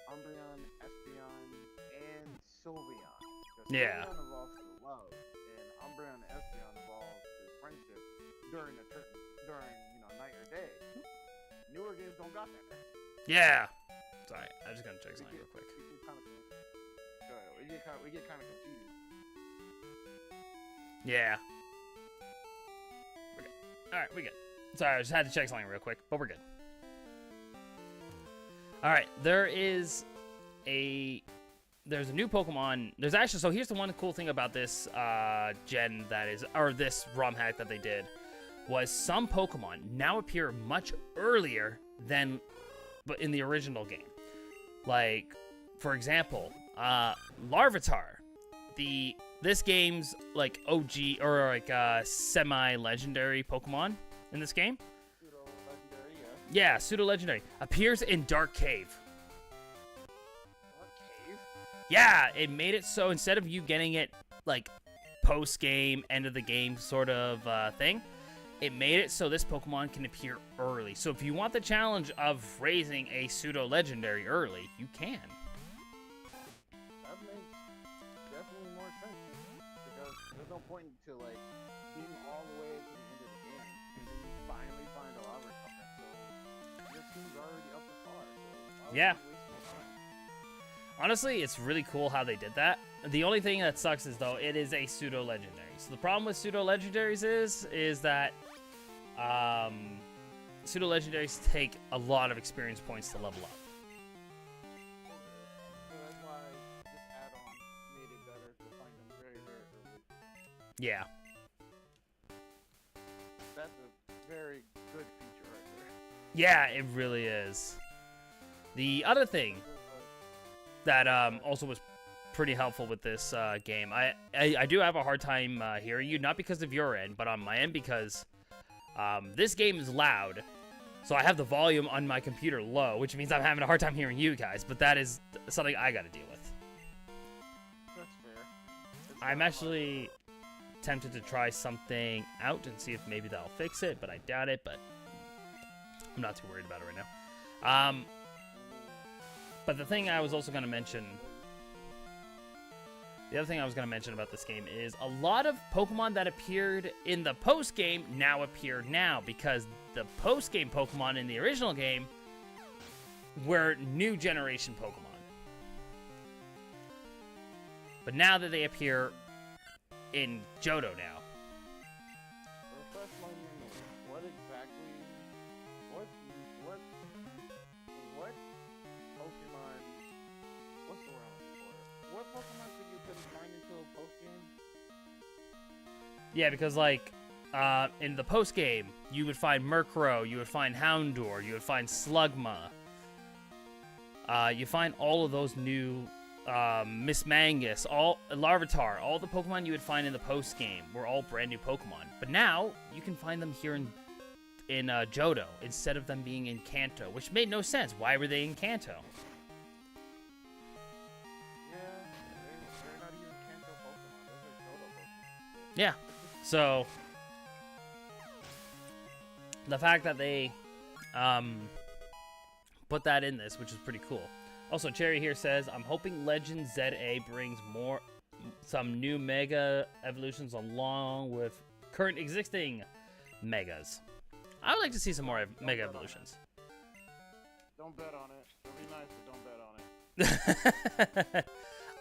Umbreon, Espeon, and Sylveon. Because Yeah. Sylveon evolves through love, and Umbreon and Espeon evolves through friendship during night or day. Newer games don't got that. Yeah. Sorry, I'm just gonna check something real quick. We get kind of confused. Yeah. We're good. Alright, we good. Sorry, I just had to check something real quick, but we're good. Alright, there's a new Pokemon. There's actually, so here's the one cool thing about this gen that is, or this ROM hack that they did, was some Pokemon now appear much earlier than but in the original game. Like, for example, Larvitar. This game's like OG or like semi-legendary Pokemon in this game. Pseudo-legendary, Yeah, pseudo-legendary. Appears in Dark Cave. Dark Cave? Yeah, it made it so instead of you getting it like post-game, end of the game sort of thing, it made it so this Pokemon can appear early. So if you want the challenge of raising a pseudo-legendary early, you can. That makes definitely more sense. Because there's no point to like being all the way to the end of the game and then you finally find a Larvitar. So your team's already up to par. So why would Yeah. you waste more time? Honestly, it's really cool how they did that. The only thing that sucks is, though, it is a pseudo-legendary. So the problem with pseudo-legendaries is that pseudo-legendaries take a lot of experience points to level up. So that's why this add-on made it better to find them very, very early. Yeah. That's a very good feature right there. Yeah, it really is. The other thing that also was pretty helpful with this game, I do have a hard time hearing you, not because of your end, but on my end, because this game is loud. So I have the volume on my computer low, which means I'm having a hard time hearing you guys, but that is something I gotta deal with. That's fair. It's I'm not actually tempted to try something out and see if maybe that'll fix it, but I doubt it, but I'm not too worried about it right now. But the thing I was also going to mention, the other thing I was going to mention about this game is a lot of Pokemon that appeared in the post-game now appear now, because the post-game Pokemon in the original game were new generation Pokemon. But now that they appear in Johto now. Refresh my memory. What exactly? What Pokemon? What's the word I'm looking for? What Pokemon could you find into a post game? Yeah, because like in the post game, you would find Murkrow, you would find Houndour, you would find Slugma. You find all of those new Mismangus, all Larvitar, all the Pokemon you would find in the post game were all brand new Pokemon. But now you can find them here in Johto instead of them being in Kanto, which made no sense. Why were they in Kanto? Yeah, they're not even Kanto Pokemon. Those are Johto Pokemon. Yeah. So the fact that they put that in this, which is pretty cool. Also, Cherry here says, I'm hoping Legend ZA brings some new Mega evolutions along with current existing Megas. I would like to see some more Mega evolutions. Don't bet on it. It'll be nice, but don't bet on it.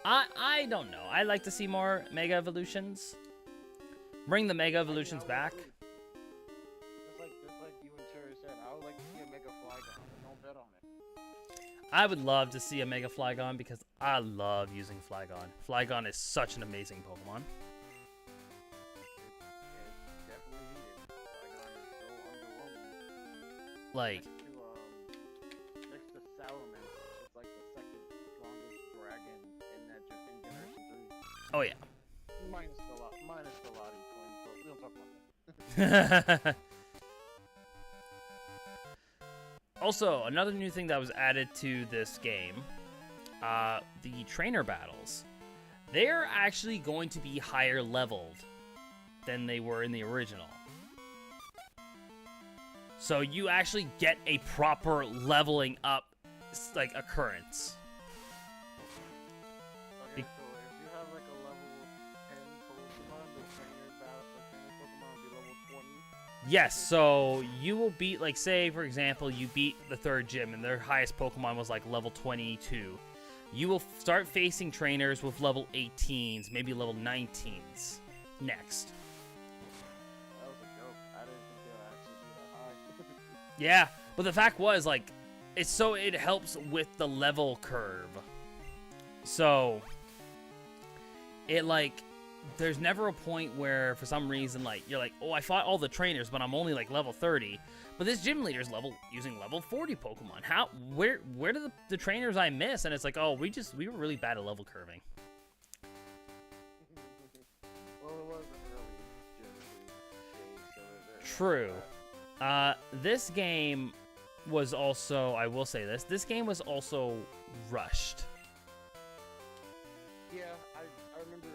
I don't know. I like to see more Mega Evolutions. Bring the Mega Evolutions back. Just like you and Cherry said, I would like to see a Mega Flygon. Don't bet on it. I would love to see a Mega Flygon because I love using Flygon. Flygon is such an amazing Pokemon. It's definitely needed. Flygon is so underwhelming. Like, Next to Salamence, it's like the second strongest dragon in that in Generation 3. oh yeah. Minus the Lottie twins, but we don't talk about that. Also, another new thing that was added to this game, the trainer battles. They're actually going to be higher leveled than they were in the original. So you actually get a proper leveling up, like, occurrence. Okay, so if you have like a level 10 Pokemon, the trainer Pokemon will be level 20. Yes, so you will beat, like, say, for example, you beat the third gym and their highest Pokemon was, like, level 22. You will start facing trainers with level 18s, maybe level 19s next. That was a joke. I didn't think they would actually be that high. Yeah, but the fact was, like, it helps with the level curve. So, it, like, there's never a point where, for some reason, like, you're like, oh, I fought all the trainers, but I'm only, like, level 30. But this gym leader's using level 40 Pokemon. Where do the trainers I miss? And it's like, oh, we were really bad at level curving. Well, it wasn't really Gen 3 so True. This game was also, I will say this game was also rushed. Yeah, I remember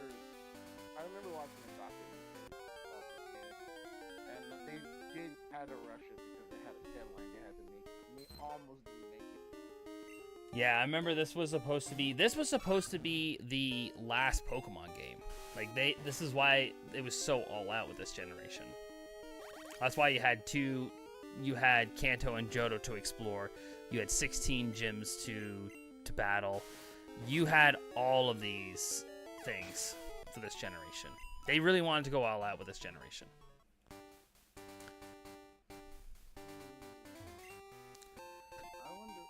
watching a documentary about this game, and they did had to rush it because they had a deadline they had to make. And they almost didn't make it. Yeah, I remember this was supposed to be the last Pokemon game. Like, this is why it was so all out with this generation. That's why you had Kanto and Johto to explore. You had 16 gyms to battle. You had all of these things for this generation. They really wanted to go all out with this generation. I wonder.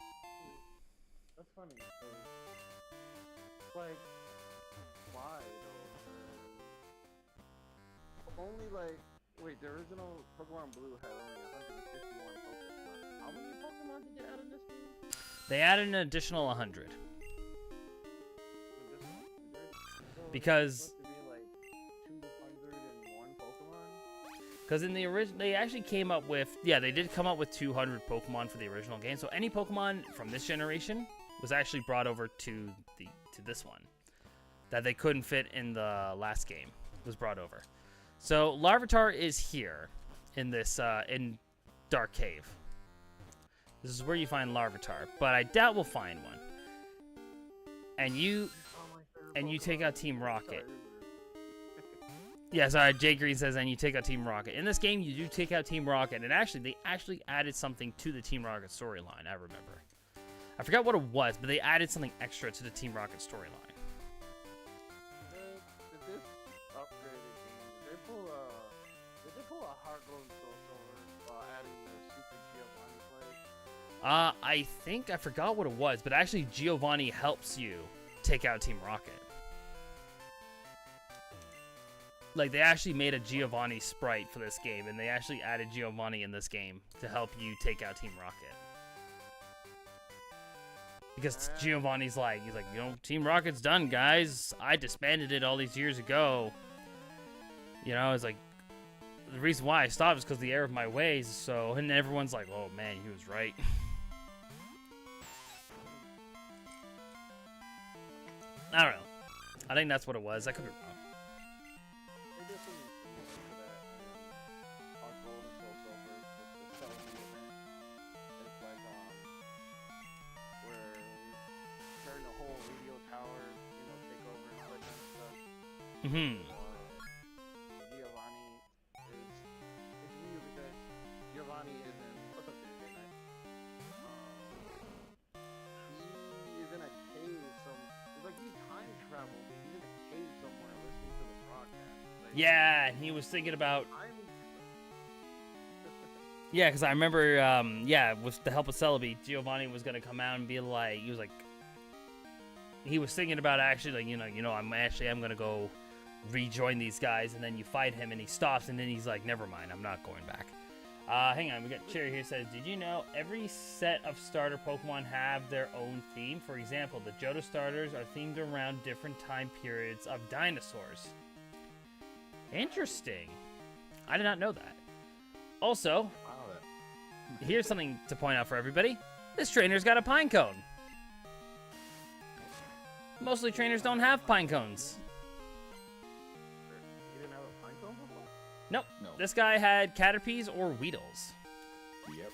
That's funny. Like, why though? Only like, wait, the original Pokemon Blue had only 151 Pokemon. How many Pokemon did they add in this game? They added an additional 100. Because Supposed to be like 201 Pokemon? Because in the original, they actually came up with, yeah, they did come up with 200 Pokemon for the original game. So any Pokemon from this generation was actually brought over to this one that they couldn't fit in the last game was brought over. So Larvitar is here in this in Dark Cave. This is where you find Larvitar, but I doubt we'll find one. And you take out Team Rocket. Yeah, sorry, Jay Green says, and you take out Team Rocket. In this game, you do take out Team Rocket, and actually, they actually added something to the Team Rocket storyline, I remember. I forgot what it was, but they added something extra to the Team Rocket storyline. Did this upgraded game, did they pull a Heart Gold and Soul Silver while adding the Super Giovanni play? I forgot what it was, but actually Giovanni helps you take out Team Rocket. Like, they actually made a Giovanni sprite for this game, and they actually added Giovanni in this game to help you take out Team Rocket. Because Giovanni's like, he's like, you know, Team Rocket's done, guys. I disbanded it all these years ago. You know, it's like, the reason why I stopped is because of the error of my ways, so, and everyone's like, oh man, he was right. I don't know. I think that's what it was. I could be wrong. They did something similar to that in Heart Gold and Soul Silver, the Celebi event. It's like, where during the whole radio tower, you know, take over and all that kind of stuff. Mm-hmm. Giovanni is, it's weird because Giovanni is in, what's up there, Night? He is in a cave, so it's like he time Yeah, he was thinking about. I'm. Yeah, because I remember, with the help of Celebi, Giovanni was gonna come out and be like, he was thinking about actually, like, I'm gonna go rejoin these guys, and then you fight him, and he stops, and then he's like, never mind, I'm not going back. Hang on, we got Cherry here says, did you know every set of starter Pokemon have their own theme? For example, the Johto starters are themed around different time periods of dinosaurs. Interesting. I did not know that. Also, here's something to point out for everybody. This trainer's got a pine cone. Mostly trainers don't have pine cones. You didn't have a pine cone before? Nope. No. This guy had Caterpies or Weedles. Yep.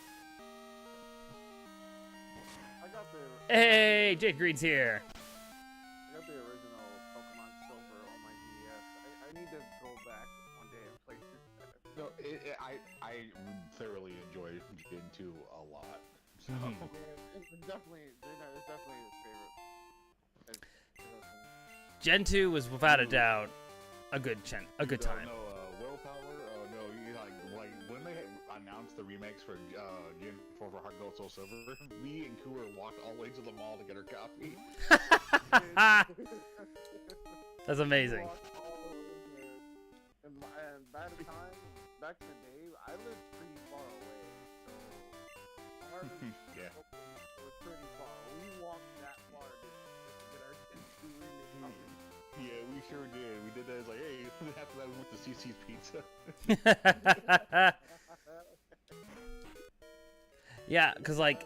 I got the. Hey, Jake Green's here. I got the original Pokemon Silver on my DS. I need to go back one day and play through that. No, I thoroughly enjoy Gen 2 a lot. So It's definitely his favorite. Gen 2 was without a doubt a good time. No, WillPower. No, you like when they announced the remakes for Gen 4 for Heart Gold Soul Silver, me and Cooler walked all the way to the mall to get her copy. That's amazing. And by the time, back in the day, I lived pretty far away, so our Yeah. was pretty far. We walked that far to get our Gen 2 remake copy. Yeah, we sure did. We did that. It's like, hey, after that we went to CC's Pizza. Yeah, because like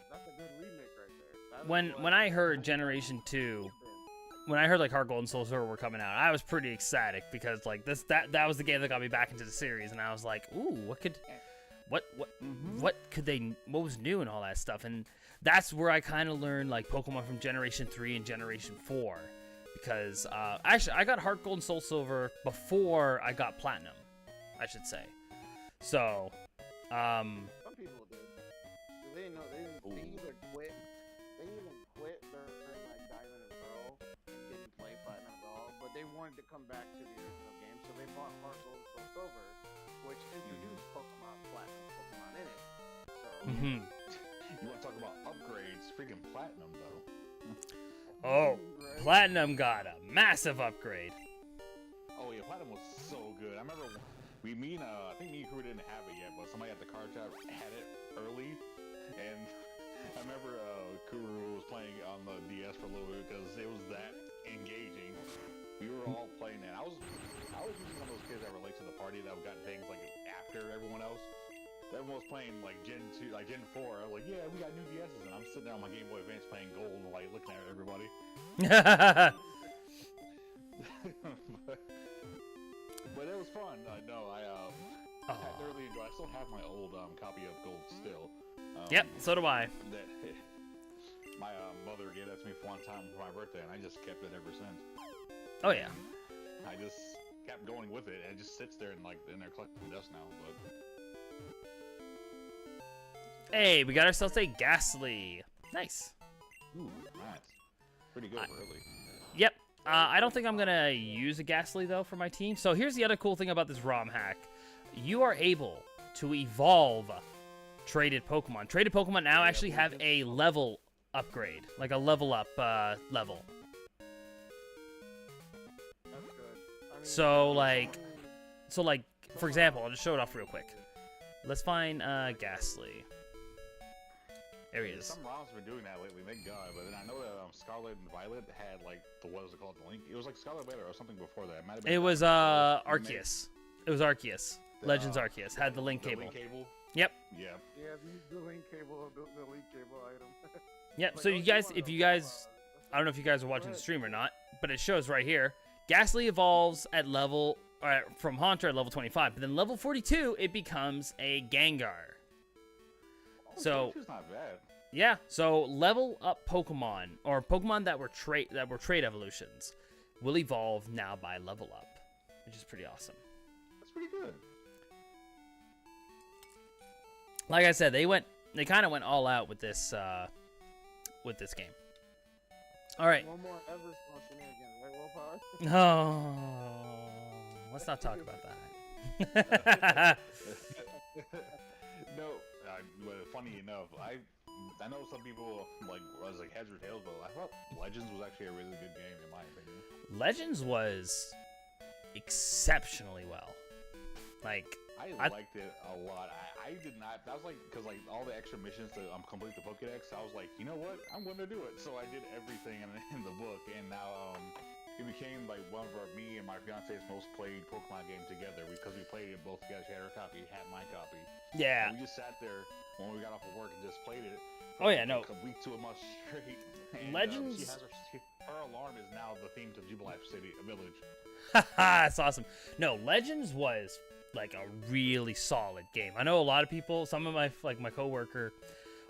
That's a good remake right there. That is when what I heard Generation 2, when I heard like Heart Gold and Soul Silver were coming out, I was pretty ecstatic because like that was the game that got me back into the series, and I was like, ooh, what was new and all that stuff, and that's where I kind of learned like Pokemon from Generation 3 and Generation 4, because actually I got Heart Gold and Soul Silver before I got Platinum, I should say. So, some people did. They didn't know. They either quit. They even quit during like Diamond and Pearl and didn't play Platinum at all. But they wanted to come back to the original game, so they bought Heart Gold and Soul Silver, which introduced Pokemon Platinum Pokemon in it. So. mhm. You want to talk about upgrades? Freaking Platinum, though. Oh, Right? Platinum got a massive upgrade. Oh yeah, Platinum was so good. I remember I think me and Crew didn't have it yet, but somebody at the card shop had it early, and I remember Kuru was playing on the DS for a little bit because it was that engaging. We were all playing that. I was usually one of those kids that relate to the party that got things like after everyone else. Everyone was playing like Gen 2, like Gen 4. I was like, yeah, we got new DSs, and I'm sitting there on my Game Boy Advance playing Gold and like looking at everybody. But it was fun. No, I thoroughly enjoyed. I still have my old copy of Gold still. Yep, so do I. That my mother gave that to me for one time for my birthday, and I just kept it ever since. Oh yeah. I just kept going with it, and it just sits there and like in there collecting dust now. But Hey, we got ourselves a Ghastly. Nice. ooh, nice, pretty good for early. Yep. I don't think I'm gonna use a Ghastly though for my team. So here's the other cool thing about this ROM hack: you are able to evolve traded Pokemon. Traded Pokemon now actually have a level upgrade, like a level up level. That's good. I mean, So like, for example, I'll just show it off real quick. Let's find Ghastly. There he is. Some ROMs have been doing that lately, thank God. But then I know that Scarlet and Violet had like what was it called? The link. It was like Scarlet Violet or something before that. It might have been. It was Arceus. It was Arceus. Legends Uh, Arceus had the link the cable. link cable. Yep. Yeah. Yeah, the link cable, the link cable item. Yep. Like, So don't you guys, want if to, you guys, I don't know if you guys are watching the stream or not, but it shows right here. Ghastly evolves at level from Haunter at level 25, but then level 42 it becomes a Gengar. So 22's not bad. yeah, so level up Pokemon or Pokemon that were trade evolutions will evolve now by level up, which is pretty awesome. That's pretty good. Like I said, they kind of went all out with this game. All right. One more ever small shenanigans, right, Willpower? Oh, let's not talk about that. No, but funny enough, I know some people was like heads or tails, but I thought Legends was actually a really good game in my opinion. Legends was exceptionally well. Like, I liked it a lot. I did not. That was like because like all the extra missions to complete the Pokédex. I was like, you know what? I'm going to do it. So I did everything in the book, and now it became like one of me and my fiance's most played Pokemon game together because we played it both together. She had her copy, had my copy. yeah. And we just sat there when we got off of work and just played it. Oh yeah, no. A week to a month straight. And, Legends. she has her alarm is now the theme to Jubilife City, a village. That's awesome. No, Legends was like a really solid game. I know a lot of people, some of my coworker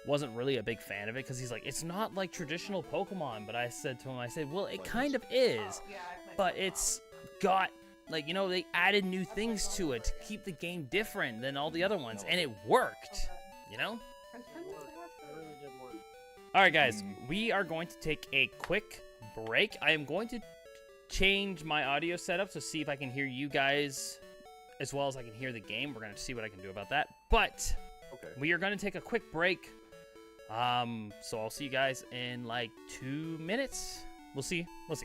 wasn't really a big fan of it because he's like, it's not like traditional Pokemon. But I said to him, well, it kind of is, but it's got like, you know, they added new things to it to keep the game different than all the other ones, and it worked, you know? All right, guys, we are going to take a quick break. I am going to change my audio setup to see if I can hear you guys as well as I can hear the game. We're going to see what I can do about that. But we are going to take a quick break. So I'll see you guys in like 2 minutes. We'll see. All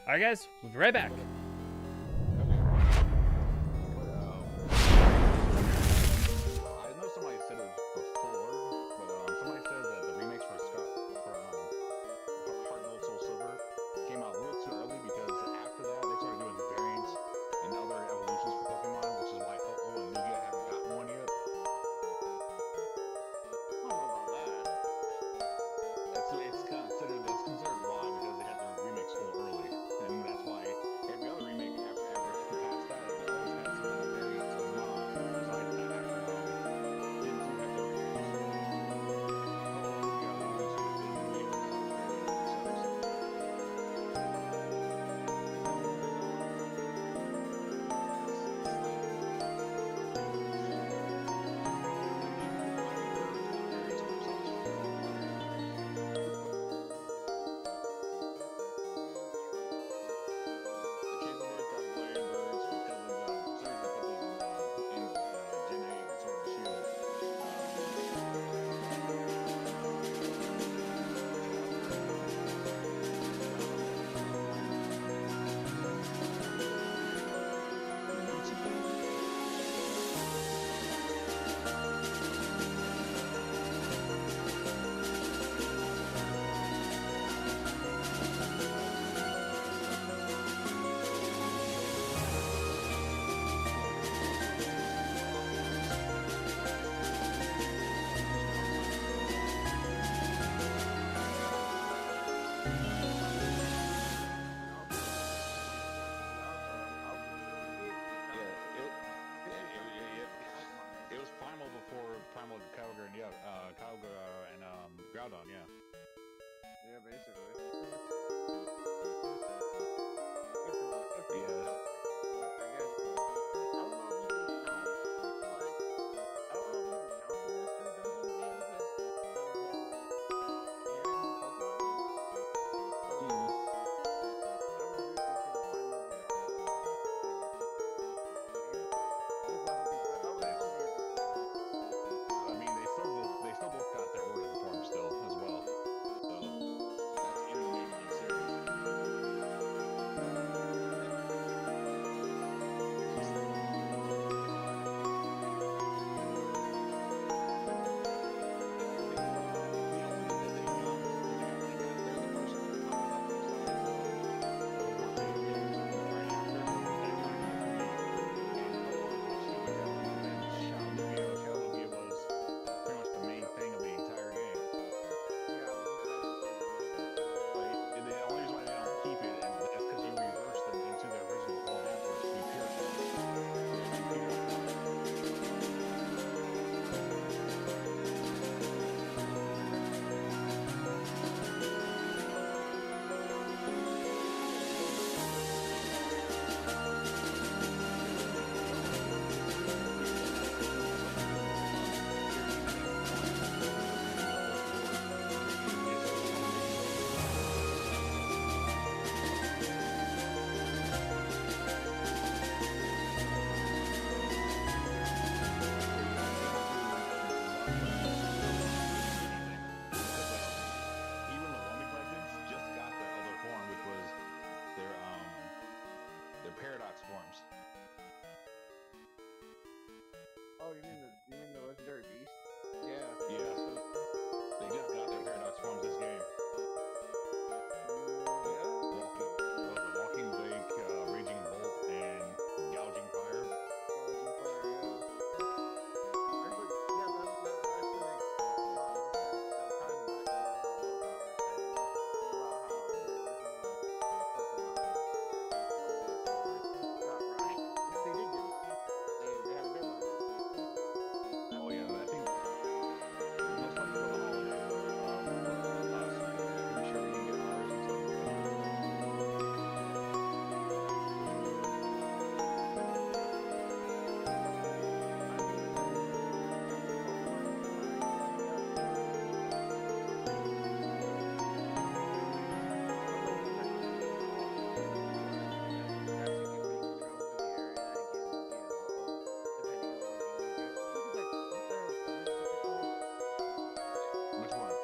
right, guys, we'll be right back. I know somebody said it before, but somebody said that the remakes for Heart Gold Soul Silver came out a little too early because after that they started doing variants and other evolutions for Pokemon, which is why Ho-Oh and Lugia haven't gotten one yet. I don't know about that. It's considered why because they had their remakes so early, and that's why every other remake after past that it always has some kind of variants of Mon. Besides that, after didn't do have their It was Primal before Primal Kyogre and Groudon, yeah. Yeah, basically. Yeah. I guess. I don't know if you can count. Like, I don't know if you can count the mystery dungeon games as I mean, they still both got their origin form still as well. paradox forms. Oh, you mean the legendary beast? Yeah. Yeah, so they just got their paradox forms this game. Walking Lake, Raging Bolt, and Gouging Fire. Oh yeah, I think most likely for the holiday. Pretty sure we can get ours and stuff like that. Which one?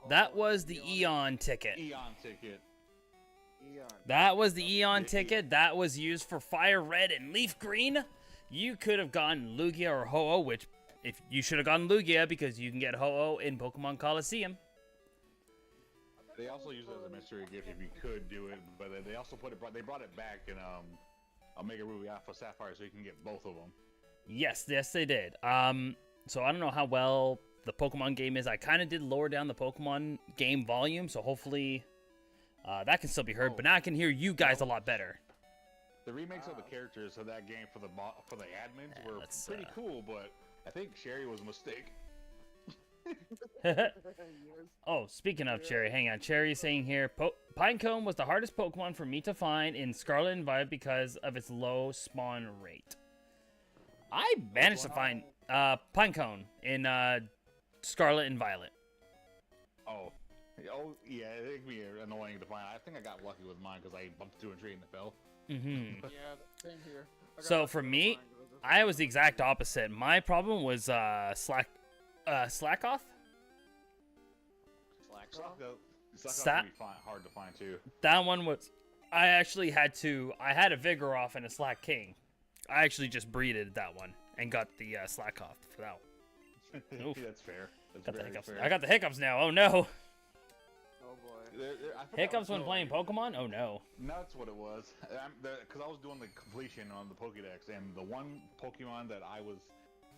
That was the Eon ticket. Eon ticket. That was the Eon ticket. That was used for Fire Red and Leaf Green. You could have gotten Lugia or Ho-Oh, which if you should have gotten Lugia because you can get Ho-Oh in Pokemon Coliseum. They also used it as a mystery gift if you could do it, but they also they brought it back in Omega Ruby Alpha Sapphire so you can get both of them. Yes, they did. So I don't know how well the Pokemon game is. I kind of did lower down the Pokemon game volume, so hopefully that can still be heard. But now I can hear you guys a lot better. The remakes of the characters of that game for the admins were let's, pretty cool, but I think Sherry was a mistake. Oh, speaking of Cherry, hang on. Cherry is saying here, Pinecone was the hardest Pokemon for me to find in Scarlet and Violet because of its low spawn rate. I managed to find Pinecone in Scarlet and Violet. Oh yeah, it can be annoying to find. I think I got lucky with mine because I bumped through a tree and it fell. Mm-hmm. Yeah, same here. So for me, I was the exact opposite. My problem was Slackoth. Slackoth can be hard to find too. That one was. I had a Vigoroth and a Slack King. I actually just breeded that one and got the Slackoth for that one. Oof. That's fair. That's Got the very hiccups. fair. I got the hiccups now. Oh no. Oh boy. I forgot Hiccups what when playing Pokemon? Oh no. That's what it was. Because I was doing the completion on the Pokédex, and the one Pokemon that I was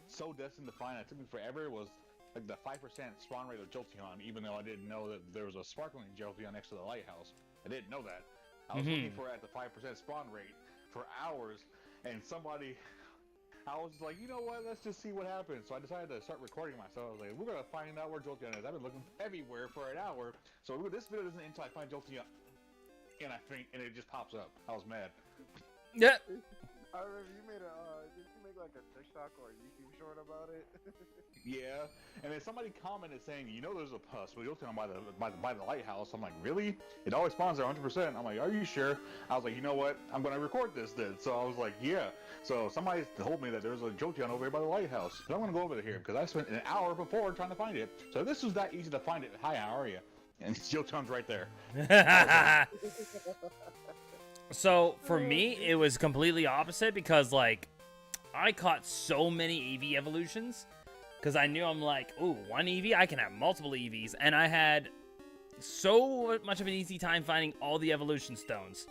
so destined to find, it took me forever, was like the 5% spawn rate of Jolteon, even though I didn't know that there was a sparkling Jolteon next to the lighthouse. I didn't know that. I was looking for it at the 5% spawn rate for hours, and I was like, you know what, let's just see what happens. So I decided to start recording myself. I was like, we're going to find out where Jolteon is. I've been looking everywhere for an hour, so this video doesn't end until I find Jolteon. And it just pops up. I was mad. Yeah. I remember you made did you make like a TikTok or a YouTube short about it? Yeah, and then somebody commented saying, you know, there's a Jolteon by the lighthouse. I'm like, really? It always spawns there 100%. I'm like, are you sure? I was like, you know what? I'm gonna record this then. So I was like, yeah. So somebody told me that there's a Jolteon over here by the lighthouse. So I'm gonna go over here because I spent an hour before trying to find it. So this was that easy to find it. Hi, how are you? And Jolteon's right there. So for me, it was completely opposite because like I caught so many EV evolutions because I knew I'm like, ooh, one EV, I can have multiple EVs, and I had so much of an easy time finding all the evolution stones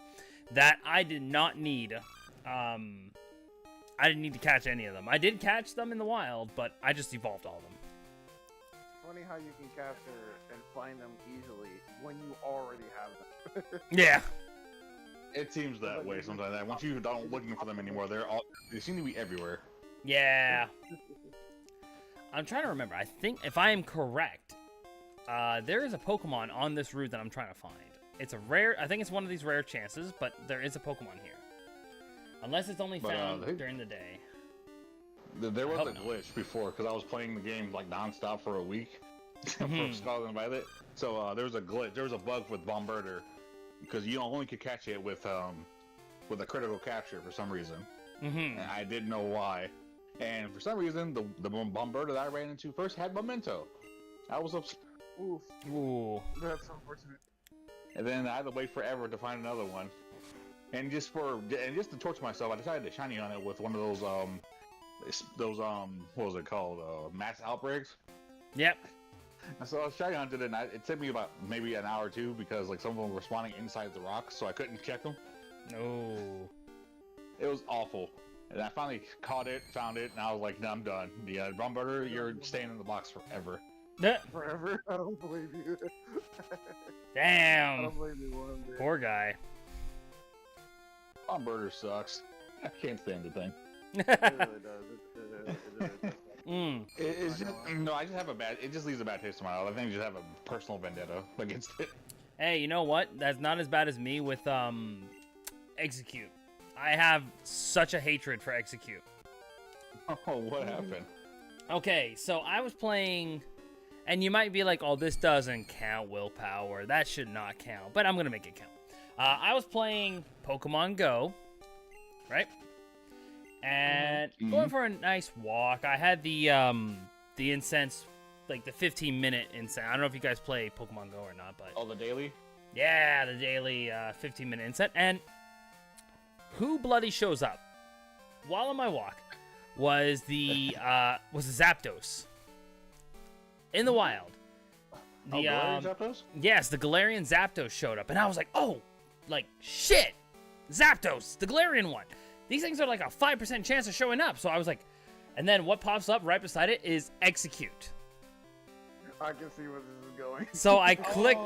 that I did not need. I didn't need to catch any of them. I did catch them in the wild, but I just evolved all of them. Funny how you can capture and find them easily when you already have them. Yeah. It seems that way sometimes. Once you don't looking for them anymore, they seem to be everywhere. Yeah. I'm trying to remember. I think if I am correct, there is a Pokemon on this route that I'm trying to find. It's a rare. I think it's one of these rare chances, but there is a Pokemon here. Unless it's only found during the day. There was a glitch before because I was playing the game like nonstop for a week for Scarlet and Violet. So there was a glitch. There was a bug with Bombardier because you only could catch it with a critical capture for some reason. And I didn't know why. And for some reason, the Bomberta that I ran into first had Memento. I was upset. Oof, Ooh. that's unfortunate. And then I had to wait forever to find another one. And just to torture myself, I decided to shiny on it with one of those what was it called? Mass outbreaks. Yep. So I was shiny hunted it, and it took me about maybe an hour or two because like some of them were spawning inside the rocks, so I couldn't check them. No. It was awful. And I finally caught it, found it, and I was like, no, I'm done. Yeah, Bomberta, you're staying in the box forever. Forever? I don't believe you. I Damn. don't believe you one bit. Poor guy. Bomberta sucks. I can't stand the thing. It really does. It really does. It's just, no, I just have it just leaves a bad taste in my mouth. I think I just have a personal vendetta against it. Hey, you know what? That's not as bad as me with Execute. I have such a hatred for Execute. Oh, what happened? Okay, so I was playing, and you might be like, oh, this doesn't count, Willpower. That should not count, but I'm going to make it count. I was playing Pokemon Go, right? And going for a nice walk. I had the incense, like the 15-minute incense. I don't know if you guys play Pokemon Go or not, but... Oh, the daily? Yeah, the daily 15-minute incense. And who bloody shows up while on my walk was the Zapdos in the wild. The Galarian Zapdos? Yes, the Galarian Zapdos showed up, and I was like, oh, like shit, Zapdos, the Galarian one. These things are like a 5% chance of showing up. So I was like, and then what pops up right beside it is Execute. I can see where this is going. So I click,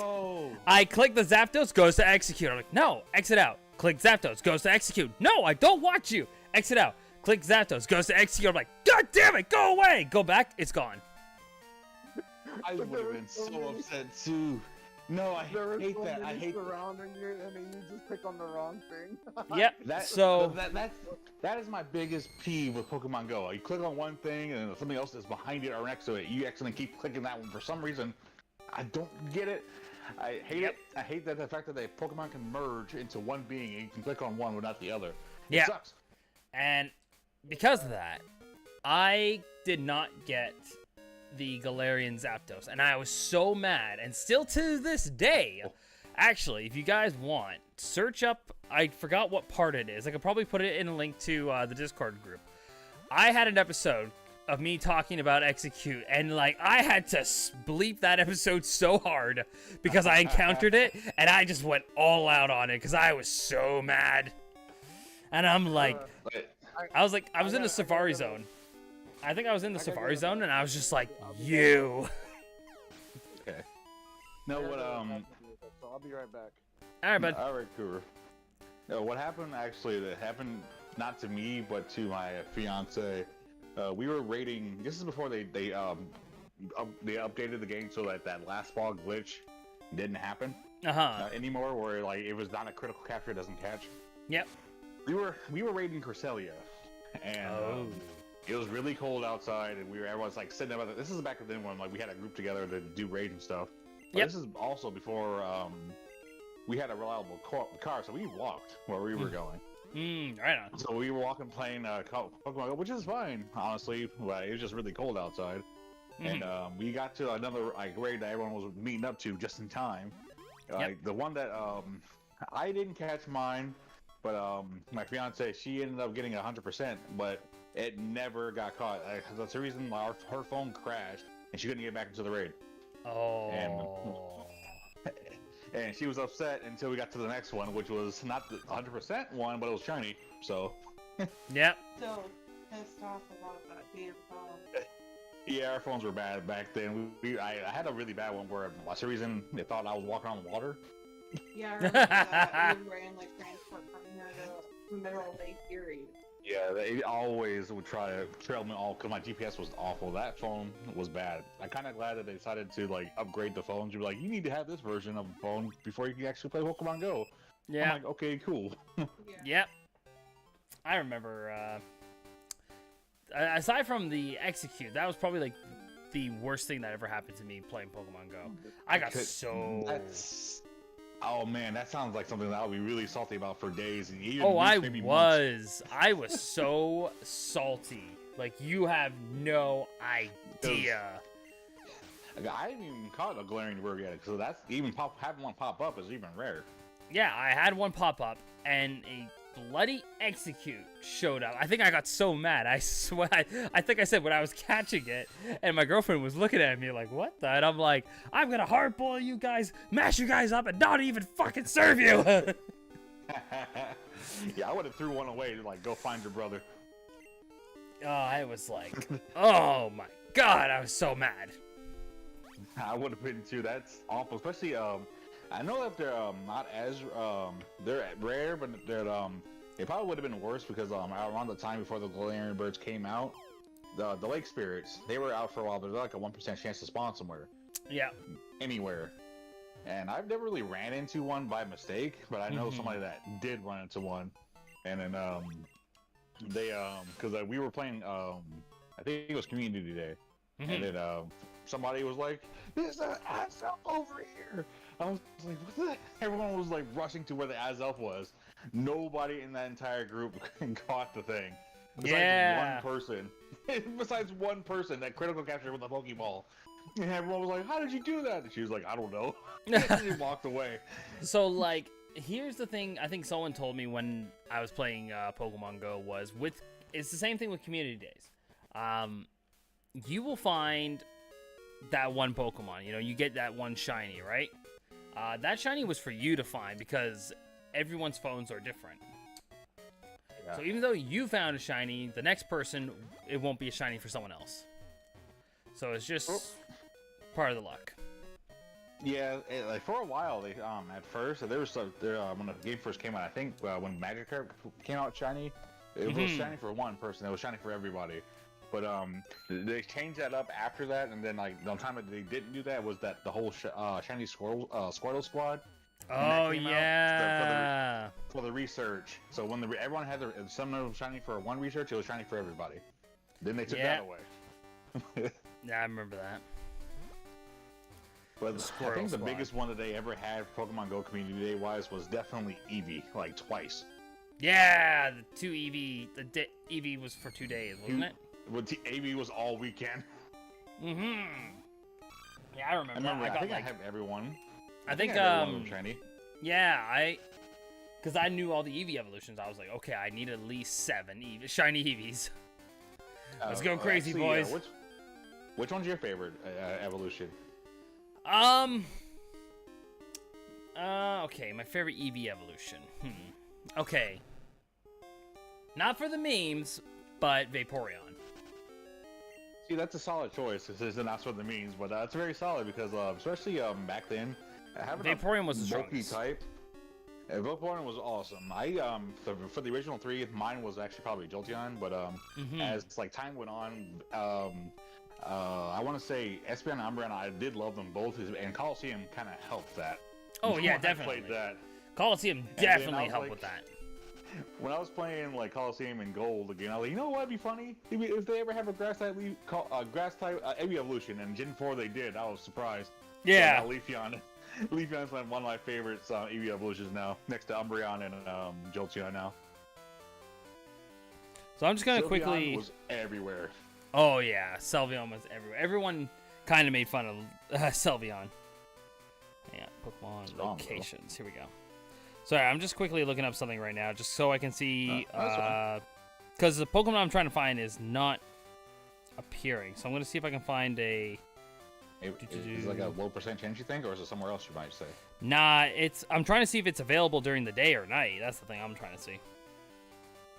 I click the Zapdos, goes to Execute. I'm like, no, exit out. Click Zapdos, goes to Execute. No, I don't want you. Exit out. Click Zapdos, goes to Execute. I'm like, God damn it, go away. Go back, it's gone. I would have been so upset too. No, I hate that. I hate surrounding you, and then you just pick on the wrong thing. Yep. That is my biggest peeve with Pokemon Go. You click on one thing, and something else is behind it or next to it. You accidentally keep clicking that one for some reason. I don't get it. I hate it. I hate that the fact that the Pokemon can merge into one being, and you can click on one but not the other. It sucks. And because of that, I did not get the Galarian Zapdos, and I was so mad, and still to this day, actually, if you guys want, search up, I forgot what part it is, I could probably put it in a link to the Discord group. I had an episode of me talking about Execute, and like, I had to bleep that episode so hard, because I encountered it, and I just went all out on it, because I was so mad. And I'm like, I was in the Safari Zone. I think I was in the Safari Zone, and I was just like, you. Okay. No, what, So I'll be right back. All right, bud. All right, cool. No, what happened, actually, that happened not to me, but to my fiance. We were raiding, this is before they updated the game so that last ball glitch didn't happen anymore, where like it was not a critical capture, it doesn't catch. Yep. We were raiding Corselia, and it was really cold outside, and everyone's like sitting about it. This is back then when like we had a group together to do raid and stuff. But This is also before we had a reliable car, so we walked where we were going. Right on. So we were walking, playing Pokemon Go, which is fine, honestly. But it was just really cold outside, and we got to another raid that everyone was meeting up to just in time. The one that I didn't catch mine, but my fiance, she ended up getting 100%, but it never got caught. That's the reason her phone crashed, and she couldn't get back into the raid. Oh. And she was upset until we got to the next one, which was not the 100% one, but it was shiny. So. Yep. Still pissed off about that damn phone. Yeah, our phones were bad back then. I had a really bad one where, for some reason, they thought I was walking on water. Yeah, I remember that. We ran like transport from here to the middle of Lake Erie. Yeah, they always would try to trail me all because my GPS was awful. That phone was bad. I'm kind of glad that they decided to like upgrade the phones. You're like, you need to have this version of the phone before you can actually play Pokemon Go. Yeah. I'm like, okay, cool. Yep. I remember. Aside from the Execute, that was probably like the worst thing that ever happened to me playing Pokemon Go. I got so. Oh man, that sounds like something that I'll be really salty about for days and even Oh, weeks, I maybe months. was so salty. Like, you have no idea. I haven't even caught a glaring bird yet, so that's even having one pop up is even rare. Yeah, I had one pop up, and a bloody execute showed up. I think I got so mad. I swear, I think I said when I was catching it, and my girlfriend was looking at me like, what the? And I'm like, I'm gonna hardboil you guys, mash you guys up, and not even fucking serve you. Yeah, I would have threw one away to like go find your brother. Oh, I was like, oh my god, I was so mad. I would have been too. That's awful, especially I know that they're not as they're rare, but they're it probably would have been worse because around the time before the glaring birds came out, the lake spirits, they were out for a while, but they're like a 1% chance to spawn somewhere. Yeah. Anywhere. And I've never really ran into one by mistake, but I know somebody that did run into one. And then they because we were playing I think it was community day, and then somebody was like, "There's an ass elf over here." I was like, "What the?" Everyone was like rushing to where the ass elf was. Nobody in that entire group caught the thing. Besides one person. Besides one person that critical captured with a Pokeball. And everyone was like, "How did you do that?" And she was like, "I don't know." And she walked away. So, like, here's the thing I think someone told me when I was playing Pokemon Go was it's the same thing with community days. You will find that one Pokemon, you get that one shiny, right? That shiny was for you to find because everyone's phones are different. Yeah. So even though you found a shiny, the next person, it won't be a shiny for someone else. So it's just part of the luck. Yeah, like for a while, they at first there was when the game first came out. I think when Magikarp came out shiny, it was shiny for one person. It was shiny for everybody. But they changed that up after that, and then like the time that they didn't do that was that the whole shiny Squirtle squad. Oh yeah. For the research. So when everyone had some was shiny for one research, it was shiny for everybody. Then they took that away. Yeah, I remember that. But I think the biggest one that they ever had Pokemon Go community day wise was definitely Eevee, like twice. Yeah, the two Eevee. Eevee was for 2 days, wasn't it? Well, Eevee was all weekend. Yeah, I remember. I think I have everyone. I think shiny. Yeah, because I knew all the Eevee evolutions. I was like, okay, I need at least 7 shiny Eevees. Let's go crazy, actually, boys. Which one's your favorite evolution? Okay, my favorite Eevee evolution. Okay. Not for the memes, but Vaporeon. See, that's a solid choice. This isn't that's what it means, but it's very solid because, especially back then, having Vaporeon was the bulky strongest type. Vaporeon was awesome. For the original 3, mine was actually probably Jolteon, but as like time went on, I want to say Espeon and Umbreon, I did love them both, and Coliseum kind of helped that. Oh yeah, definitely. Played that. Coliseum definitely helped with that. When I was playing like Coliseum and Gold again, I was like, you know what'd be funny? If they ever have a grass type Eevee evolution, and Gen 4 they did, I was surprised. Yeah. So Leafeon. Leafeon's one of my favorites Eevee evolutions now, next to Umbreon and Jolteon now. So I'm just gonna Sylveon quickly. Was everywhere. Oh yeah, Sylveon was everywhere. Everyone kind of made fun of Sylveon. Yeah, Pokemon locations. Here we go. Sorry, I'm just quickly looking up something right now, just so I can see. Because the Pokemon I'm trying to find is not appearing, so I'm gonna see if I can find a. Is it like a low % chance you think, or is it somewhere else you might say? Nah, I'm trying to see if it's available during the day or night. That's the thing I'm trying to see.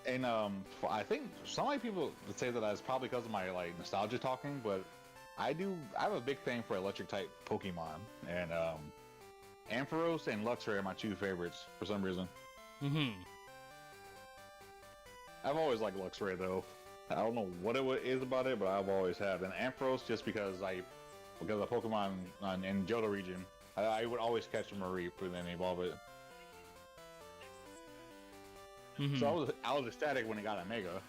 And I think some people would say that that's probably because of my like nostalgia talking, but I have a big thing for electric type Pokemon, and Ampharos and Luxray are my 2 favorites for some reason. I've always liked Luxray though. I don't know what it is about it, but I've always have. And Ampharos just because of Pokemon in Johto region, I would always catch a Mareep and then evolve it. So I was ecstatic when it got a Mega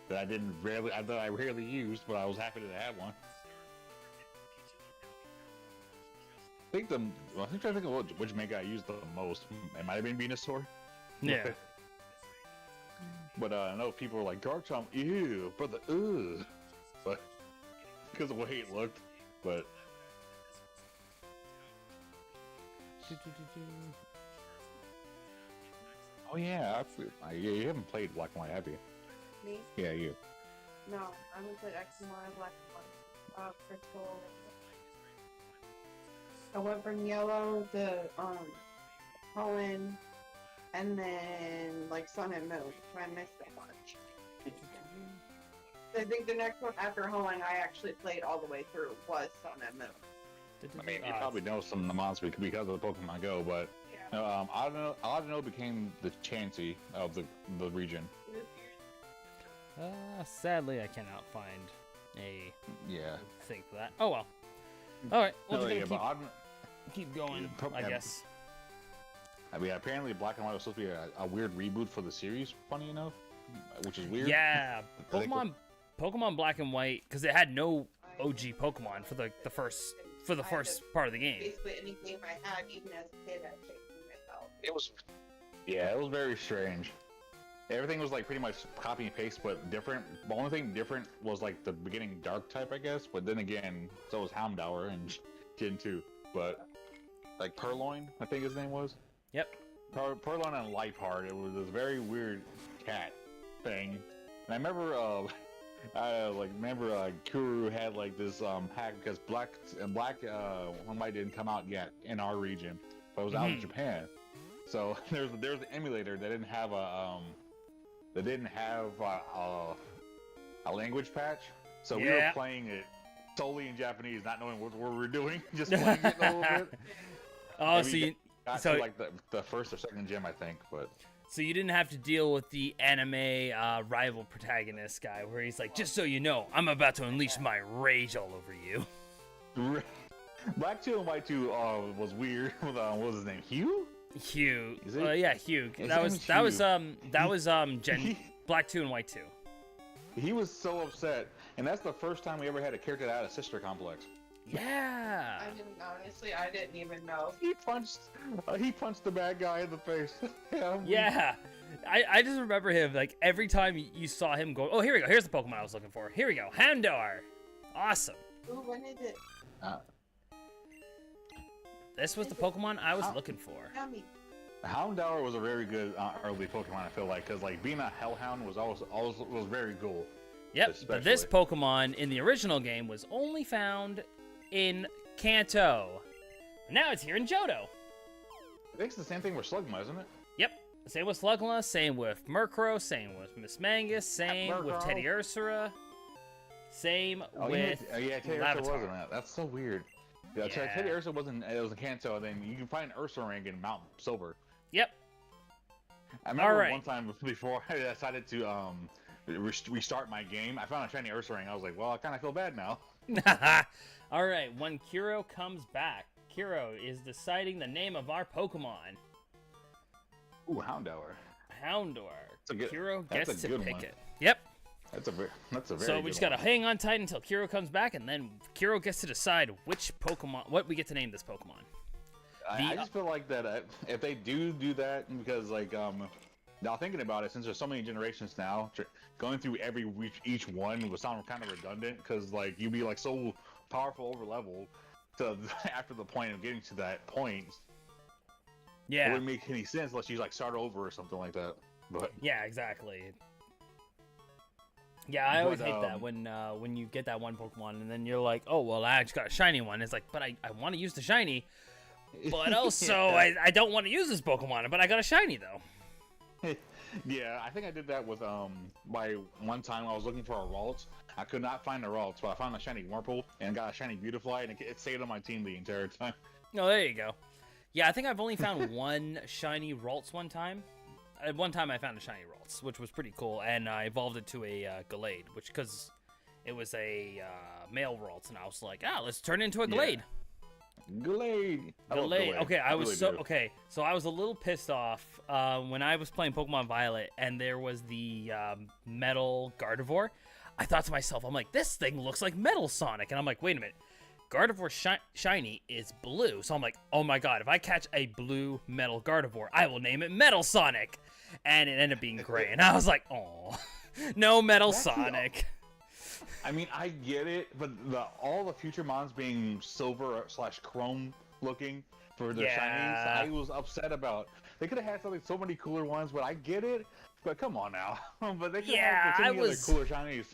that I rarely used, but I was happy that I had one. think I think trying to think of which mega I used the most. It might have been Venusaur. Yeah. But I know people were like Garchomp, ew, brother, ugh. But because of the way it looked, but. Oh yeah, you haven't played Black and White, have you? Me? Yeah, you. No, I haven't played X and Y, Black and White, Crystal. I went from Yellow to Hoenn, and then like Sun and Moon. So I missed that much. I think the next one after Hoenn I actually played all the way through was Sun and Moon. I mean, you probably know some of the monsters because of Pokemon Go, but Yeah. Audino became the Chansey of the region. Sadly, I cannot find a Yeah. thing for that. Oh well. All right, we'll No, just yeah, but gonna Audino, keep going, I Yeah. guess. I mean, apparently Black and White was supposed to be a weird reboot for the series. Funny enough, which is weird. Yeah, I think Pokemon Black and White, because it had no OG Pokemon for the first part of the game. Basically any game I had, even as a kid, I changed myself. It was. Yeah, it was very strange. Everything was like pretty much copy and paste, but different. The only thing different was like the beginning dark type, I guess. But then again, so was Houndour and Gen 2. But like Purloin, I think his name was. Yep. Purloin and Lightheart. It was this very weird cat thing. And I remember, Kuru had like this hack because Black and White didn't come out yet in our region, but it was out in Japan. So there's an emulator that didn't have a language patch. So we were playing it solely in Japanese, not knowing what we were doing, just playing it a little bit. Oh, And so we you got so to like the first or second gym, I think, but. so you didn't have to deal with the anime rival protagonist guy, where he's like, just so you know, I'm about to unleash my rage all over you. Black 2 and White 2 was weird. What was his name? Hugh? Hugh. Is it? Yeah, Hugh. His That name was is that was Gen He- Black 2 and White 2. He was so upset, and that's the first time we ever had a character that had a sister complex. Yeah. I didn't, honestly, I didn't even know. He punched the bad guy in the face. Yeah. I just remember him, like, every time you saw him go, oh, here we go. Here's the Pokemon I was looking for. Here we go. Houndour. Awesome. Ooh, when is it? This was the Pokemon I was looking for. Yummy. Houndour was a very good early Pokemon. I feel like because like being a Hellhound was always was very cool. Yep, but this Especially. Pokemon in the original game was only found in Kanto. Now it's here in Johto. I think it's the same thing with Slugma, isn't it? Yep, same with Slugma, same with Murkrow, same with Miss Mangus, same with Murkrow. Teddy Ursura, same with yeah, Teddy Ursa Larvitar. wasn't that. That's so weird. Yeah, Yeah. Teddy Ursa wasn't. It was in Kanto, and then you can find Ursa Ring in Mount Silver. Yep. I remember Alright. one time before I decided to restart my game, I found a shiny Ursa Ring. I was like, well, I kind of feel bad now. All right, when Kuro comes back, Kuro is deciding the name of our Pokemon. Ooh, Houndour. Houndour. That's a good- Kuro that's gets a to good pick one. it. Yep. That's a very So we good just gotta one. hang on tight until Kuro comes back, and then Kuro gets to decide which Pokemon, what we get to name this Pokemon. I just feel like that if they do that, because like now thinking about it, since there's so many generations now, going through each one would sound kind of redundant because like you'd be like so powerful over level to after the point of getting to that point. It Yeah. wouldn't make any sense unless you like start over or something like that. But Yeah, exactly. Yeah, I always But, hate that when you get that one Pokemon and then you're like, oh well, I just got a shiny one. It's like, but I want to use the shiny, but also Yeah. I don't want to use this Pokemon, but I got a shiny though. Yeah, I think I did that with by one time I was looking for a Ralts. I could not find a Ralts, but I found a shiny Wurmple and got a shiny Beautifly, and it stayed on my team the entire time. Oh, there you go. Yeah, I think I've only found one shiny Ralts one time. At one time I found a shiny Ralts, which was pretty cool, and I evolved it to a Gallade, which because it was a male Ralts, and I was like, let's turn it into a Yeah. Glade. Glade. I love Glade. Glade. Okay, I was really so do. okay. So I was a little pissed off when I was playing Pokemon Violet, and there was the metal Gardevoir. I thought to myself, I'm like, this thing looks like Metal Sonic, and I'm like, wait a minute. Gardevoir shiny is blue. So I'm like, oh my god, if I catch a blue metal Gardevoir, I will name it Metal Sonic. And it ended up being gray. And I was like, oh, no Metal Sonic. I mean, I get it, but all the future mons being silver / chrome looking for their shinies, I was upset about. They could have had so many cooler ones, but I get it. But come on now. But they could have had so many other cooler shinies.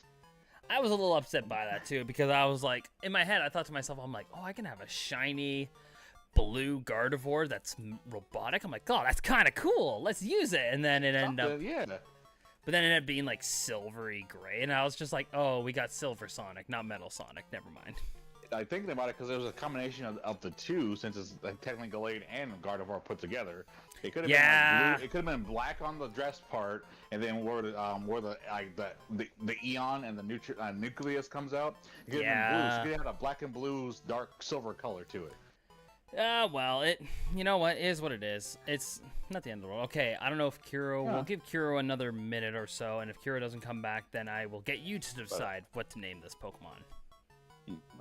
I was a little upset by that too, because I was like, in my head, I thought to myself, I'm like, oh, I can have a shiny blue Gardevoir that's robotic. I'm like, oh, that's kind of cool. Let's use it. And then it ended up, but then it ended up being like silvery gray, and I was just like, oh, we got Silver Sonic, not Metal Sonic. Never mind. I think about it because there was a combination of the two, since it's like technically Gallade and Gardevoir put together. It could have been like blue. It could have been black on the dress part, and then where the Eon and the nucleus comes out. It could have been blue. So you could have a black and blues dark silver color to it. Well, you know what, it is what it is. It's not the end of the world. Okay, I don't know if Kuro, we'll give Kuro another minute or so, and if Kuro doesn't come back, then I will get you to decide what to name this Pokemon.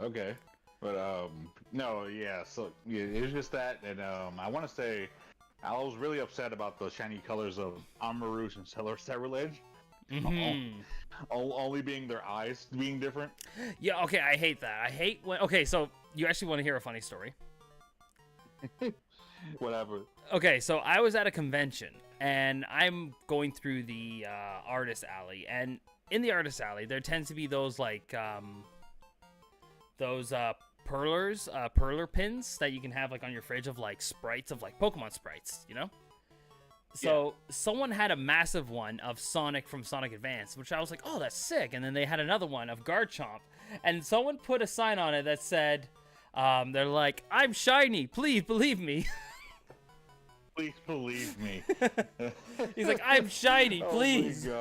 Okay. But, no, yeah, so, yeah, it was just that, and, I want to say, I was really upset about the shiny colors of Amarous and Cerulege. Only being their eyes being different. Yeah, okay, I hate that. I hate when, okay, so, you actually want to hear a funny story? Whatever. Okay, so I was at a convention, and I'm going through the artist alley, and in the artist alley, there tends to be those like perler pins that you can have like on your fridge of like sprites of like Pokemon sprites, you know? So someone had a massive one of Sonic from Sonic Advance, which I was like, oh, that's sick. And then they had another one of Garchomp, and someone put a sign on it that said, they're like, I'm shiny, please believe me. Please believe me. He's like, I'm shiny, please. Oh my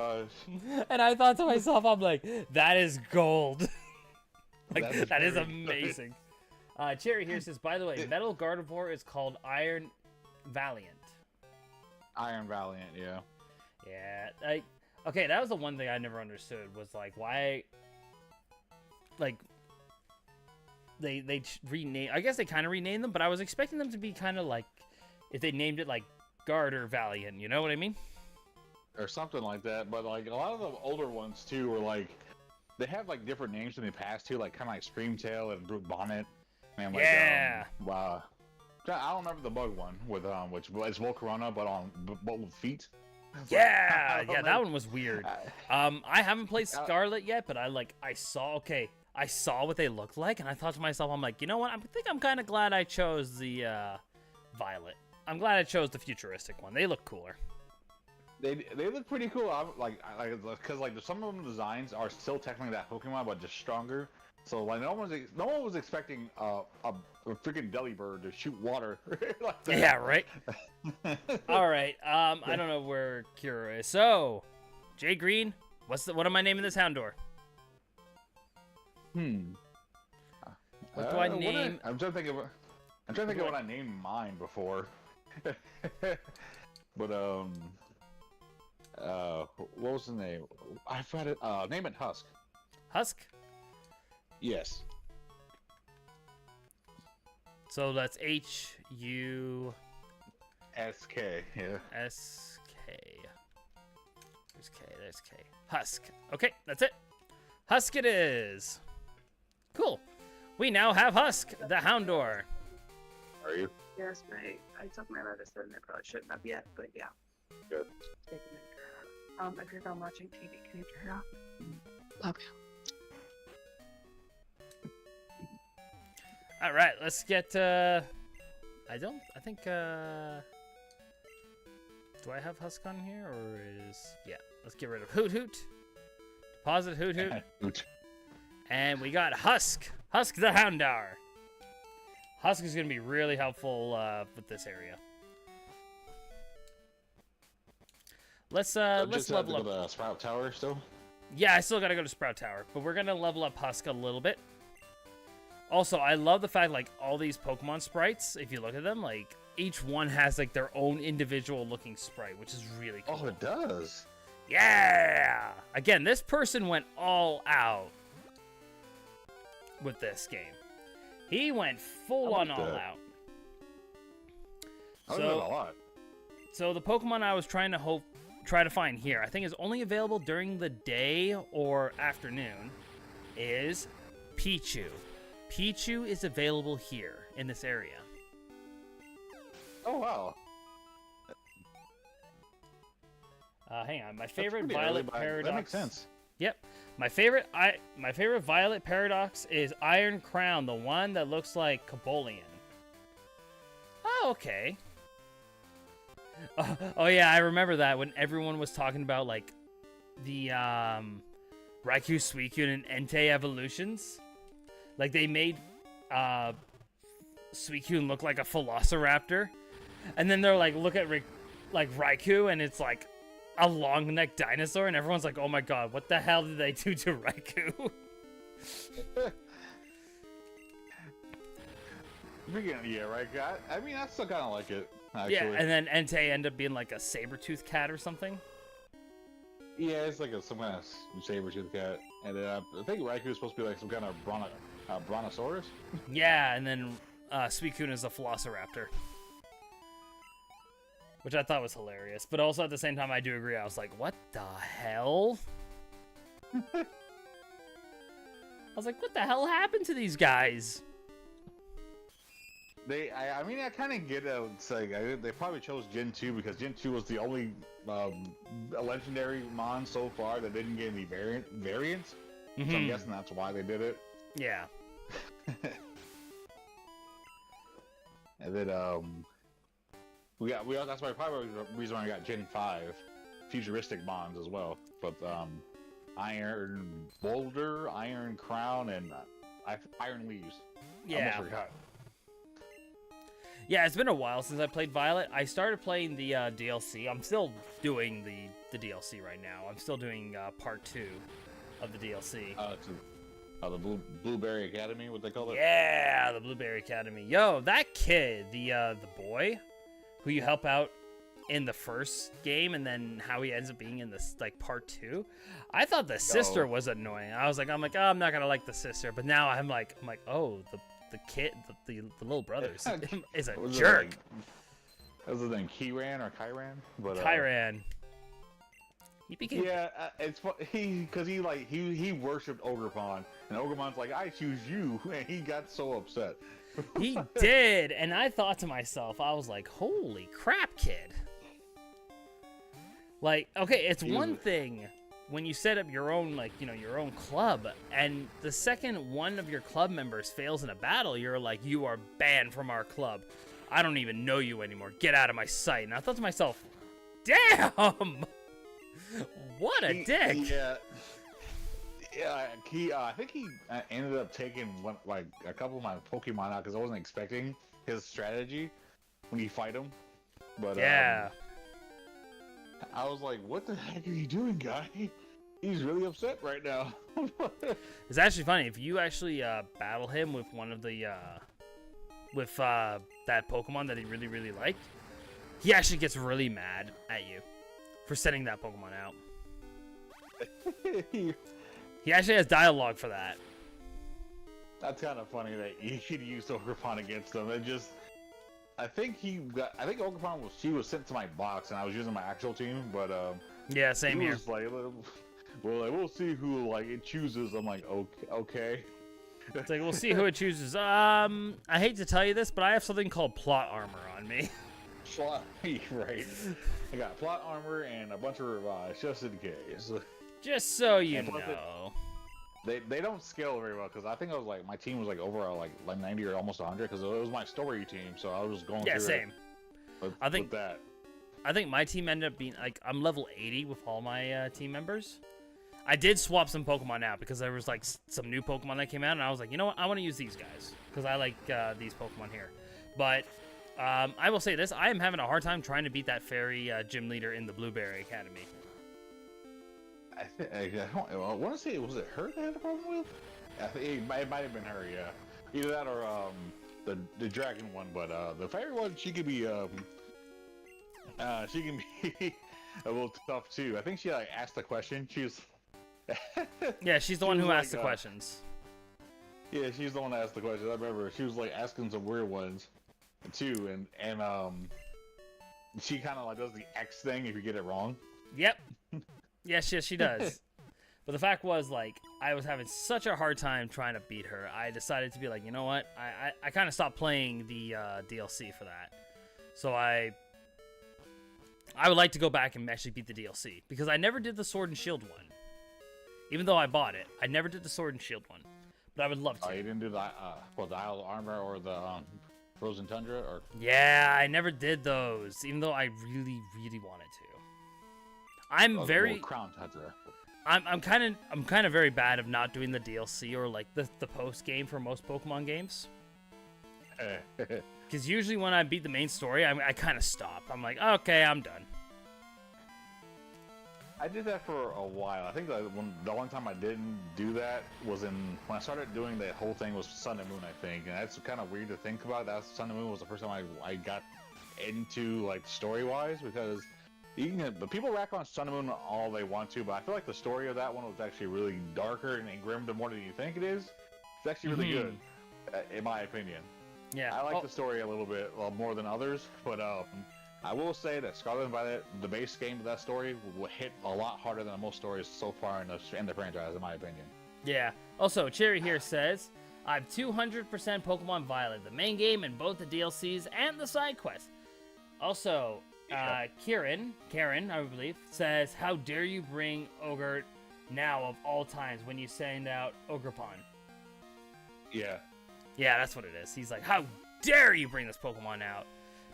gosh. And I thought to myself, I'm like, that is gold. Like, that is very amazing. Cherry here says, by the way, Metal Gardevoir is called Iron Valiant. Iron Valiant, yeah. Yeah, okay, that was the one thing I never understood, was like, why, like, they rename, I guess they kind of renamed them, but I was expecting them to be kind of like, if they named it like Garter Valiant, you know what I mean? Or something like that, but like a lot of the older ones too were like, they have like different names in the past too, like kind of like Screamtail and Brute Bonnet. And like, wow. I don't remember the bug one with which is Volcarona, but with feet. Yeah, yeah, that one was weird. I haven't played Scarlet yet, but I saw what they looked like, and I thought to myself, I'm like, you know what? I think I'm kind of glad I chose the Violet. I'm glad I chose the futuristic one. They look cooler. They look pretty cool. Because like some of them designs are still technically that Pokemon, but just stronger. So like no one was expecting a freaking Delibird to shoot water like that. Yeah, right. All right. I don't know where Kira is. So, Jay Green, what am I naming this Houndour? What do I name? I'm trying to think of what I named mine before. But what was the name? I forgot it. Name it Husk. Husk? Yes. So that's H-U... S-K, yeah. S-K. There's K, there's K. Husk. Okay, that's it. Husk it is. Cool. We now have Husk, the Houndour. Are you? Yes, I took my medicine. I probably shouldn't have yet, but yeah. Good. If you're done watching TV, can you turn it off? Okay. All right, let's get, do I have Husk on here, or yeah, let's get rid of Hoot Hoot. Deposit Hoot Hoot. And we got Husk the Houndour. Husk is going to be really helpful with this area. Let's level up. The Sprout Tower still? Yeah, I still got to go to Sprout Tower, but we're going to level up Husk a little bit. Also, I love the fact, like, all these Pokemon sprites, if you look at them, like, each one has, like, their own individual looking sprite, which is really cool. Oh, it does? Yeah! Again, this person went all out with this game. He went full I on like all that. out. I like that a lot. So the Pokemon I was trying to find here, I think is only available during the day or afternoon, is Pichu. Pichu is available here in this area. Oh wow. Hang on, my That's favorite pretty early, Violet but Paradox. That makes sense. Yep, my favorite Violet Paradox is Iron Crown, the one that looks like Cobolian. Oh, okay. Oh yeah, I remember that when everyone was talking about like the Raikou, Suicune, and Entei evolutions. Like they made Suicune look like a Velociraptor, and then they're like, look at Raikou, and it's like a long-necked dinosaur, and everyone's like, oh my god, what the hell did they do to Raikou? Yeah, right. I mean, I still kind of like it. Actually. Yeah, and then Entei ended up being like a saber-toothed cat or something. Yeah, it's like some kind of saber-tooth cat, and then I think Raikou is supposed to be like some kind of brontosaurus. Yeah, and then Suicune is a Velociraptor. Which I thought was hilarious. But also at the same time, I do agree. I was like, what the hell? I was like, what the hell happened to these guys? I mean, I kind of get it. It's like they probably chose Gen 2 because Gen 2 was the only legendary mon so far that didn't get any variants. Mm-hmm. So I'm guessing that's why they did it. Yeah. And then that's why probably the reason why I got Gen 5 futuristic mons as well. But Iron Boulder, Iron Crown, and Iron Leaves. Yeah. I almost forgot. Yeah, it's been a while since I played Violet. I started playing the DLC. I'm still doing the DLC right now. I'm still doing part 2 of the DLC. The Blueberry Academy, what they call it? Yeah, the Blueberry Academy. Yo, that kid, the boy, who you help out in the first game, and then how he ends up being in this like part 2. I thought the sister was annoying. I'm like, oh, I'm not gonna like the sister. But now I'm like, oh, the kid, the little brother is a jerk. Was it then Kiran or Kyran? But Kyran. He became. Yeah, it's because he worshipped Ogrepon, and Ogrepon's like, I choose you, and he got so upset. He did, and I thought to myself, I was like, holy crap, kid. Like, okay, it's one thing when you set up your own, like, you know, your own club, and the second one of your club members fails in a battle, you're like, you are banned from our club. I don't even know you anymore. Get out of my sight. And I thought to myself, damn! What a dick! Yeah, I think he ended up taking like a couple of my Pokemon out because I wasn't expecting his strategy when you fight him. But yeah. I was like, what the heck are you doing, guy? He's really upset right now. It's actually funny. If you actually battle him with one of the, that Pokemon that he really, really liked, he actually gets really mad at you for sending that Pokemon out. He actually has dialogue for that. That's kind of funny that you could use Ogrepon against him. I think Ogrepon was sent to my box, and I was using my actual team, but yeah, same here. Was like, well, we'll see who like it chooses. I'm like, okay. It's like, we'll see who it chooses. I hate to tell you this, but I have something called plot armor on me. Right. I got plot armor and a bunch of revives just in case. Just so you know. They don't scale very well because I think I was like my team was like overall like 90 or almost 100 because it was my story team, so I was going through same. I think that. I think my team ended up being like I'm level 80 with all my team members. I did swap some Pokemon out because there was like some new Pokemon that came out, and I was like, you know what, I want to use these guys because I like these Pokemon here. But I will say this: I am having a hard time trying to beat that fairy gym leader in the Blueberry Academy. I want to say, was it her that had a problem with? I think it might have been her, yeah. Either that or the dragon one, but the fairy one, she could be a little tough too. I think she like asked the question. She was yeah, she's the one who asked the questions. Yeah, she's the one that asked the question. I remember she was like asking some weird ones, too, and she kind of like does the X thing if you get it wrong. Yep. Yes, she does. But the fact was, like, I was having such a hard time trying to beat her. I decided to be like, you know what? I kind of stopped playing the DLC for that. So I would like to go back and actually beat the DLC because I never did the Sword and Shield one. Even though I bought it, I never did the Sword and Shield one. But I would love to. Oh, you didn't do the the Isle of Armor or the Frozen Tundra, or? Yeah, I never did those, even though I really, really wanted to. I'm very Crown Tundra. I'm kind of very bad of not doing the DLC or like the post game for most Pokemon games. Because usually when I beat the main story, I kind of stop. I'm like, okay, I'm done. I did that for a while. I think the one time I didn't do that was when I started doing the whole thing was Sun and Moon, I think, and that's kind of weird to think about. That Sun and Moon was the first time I got into like story wise because but people rack on Sun and Moon all they want to, but I feel like the story of that one was actually really darker and grim more than you think it is. It's actually really good, in my opinion. Yeah, I like the story a little bit more than others, but I will say that Scarlet and Violet, the base game of that story, will hit a lot harder than most stories so far in the franchise, in my opinion. Yeah. Also, Cherry here says, I'm 200% Pokemon Violet, the main game and both the DLCs and the side quests. Also, Karen, I believe, says, how dare you bring Ogre now of all times when you send out Ogrepon? Yeah. Yeah, that's what it is. He's like, how dare you bring this Pokemon out,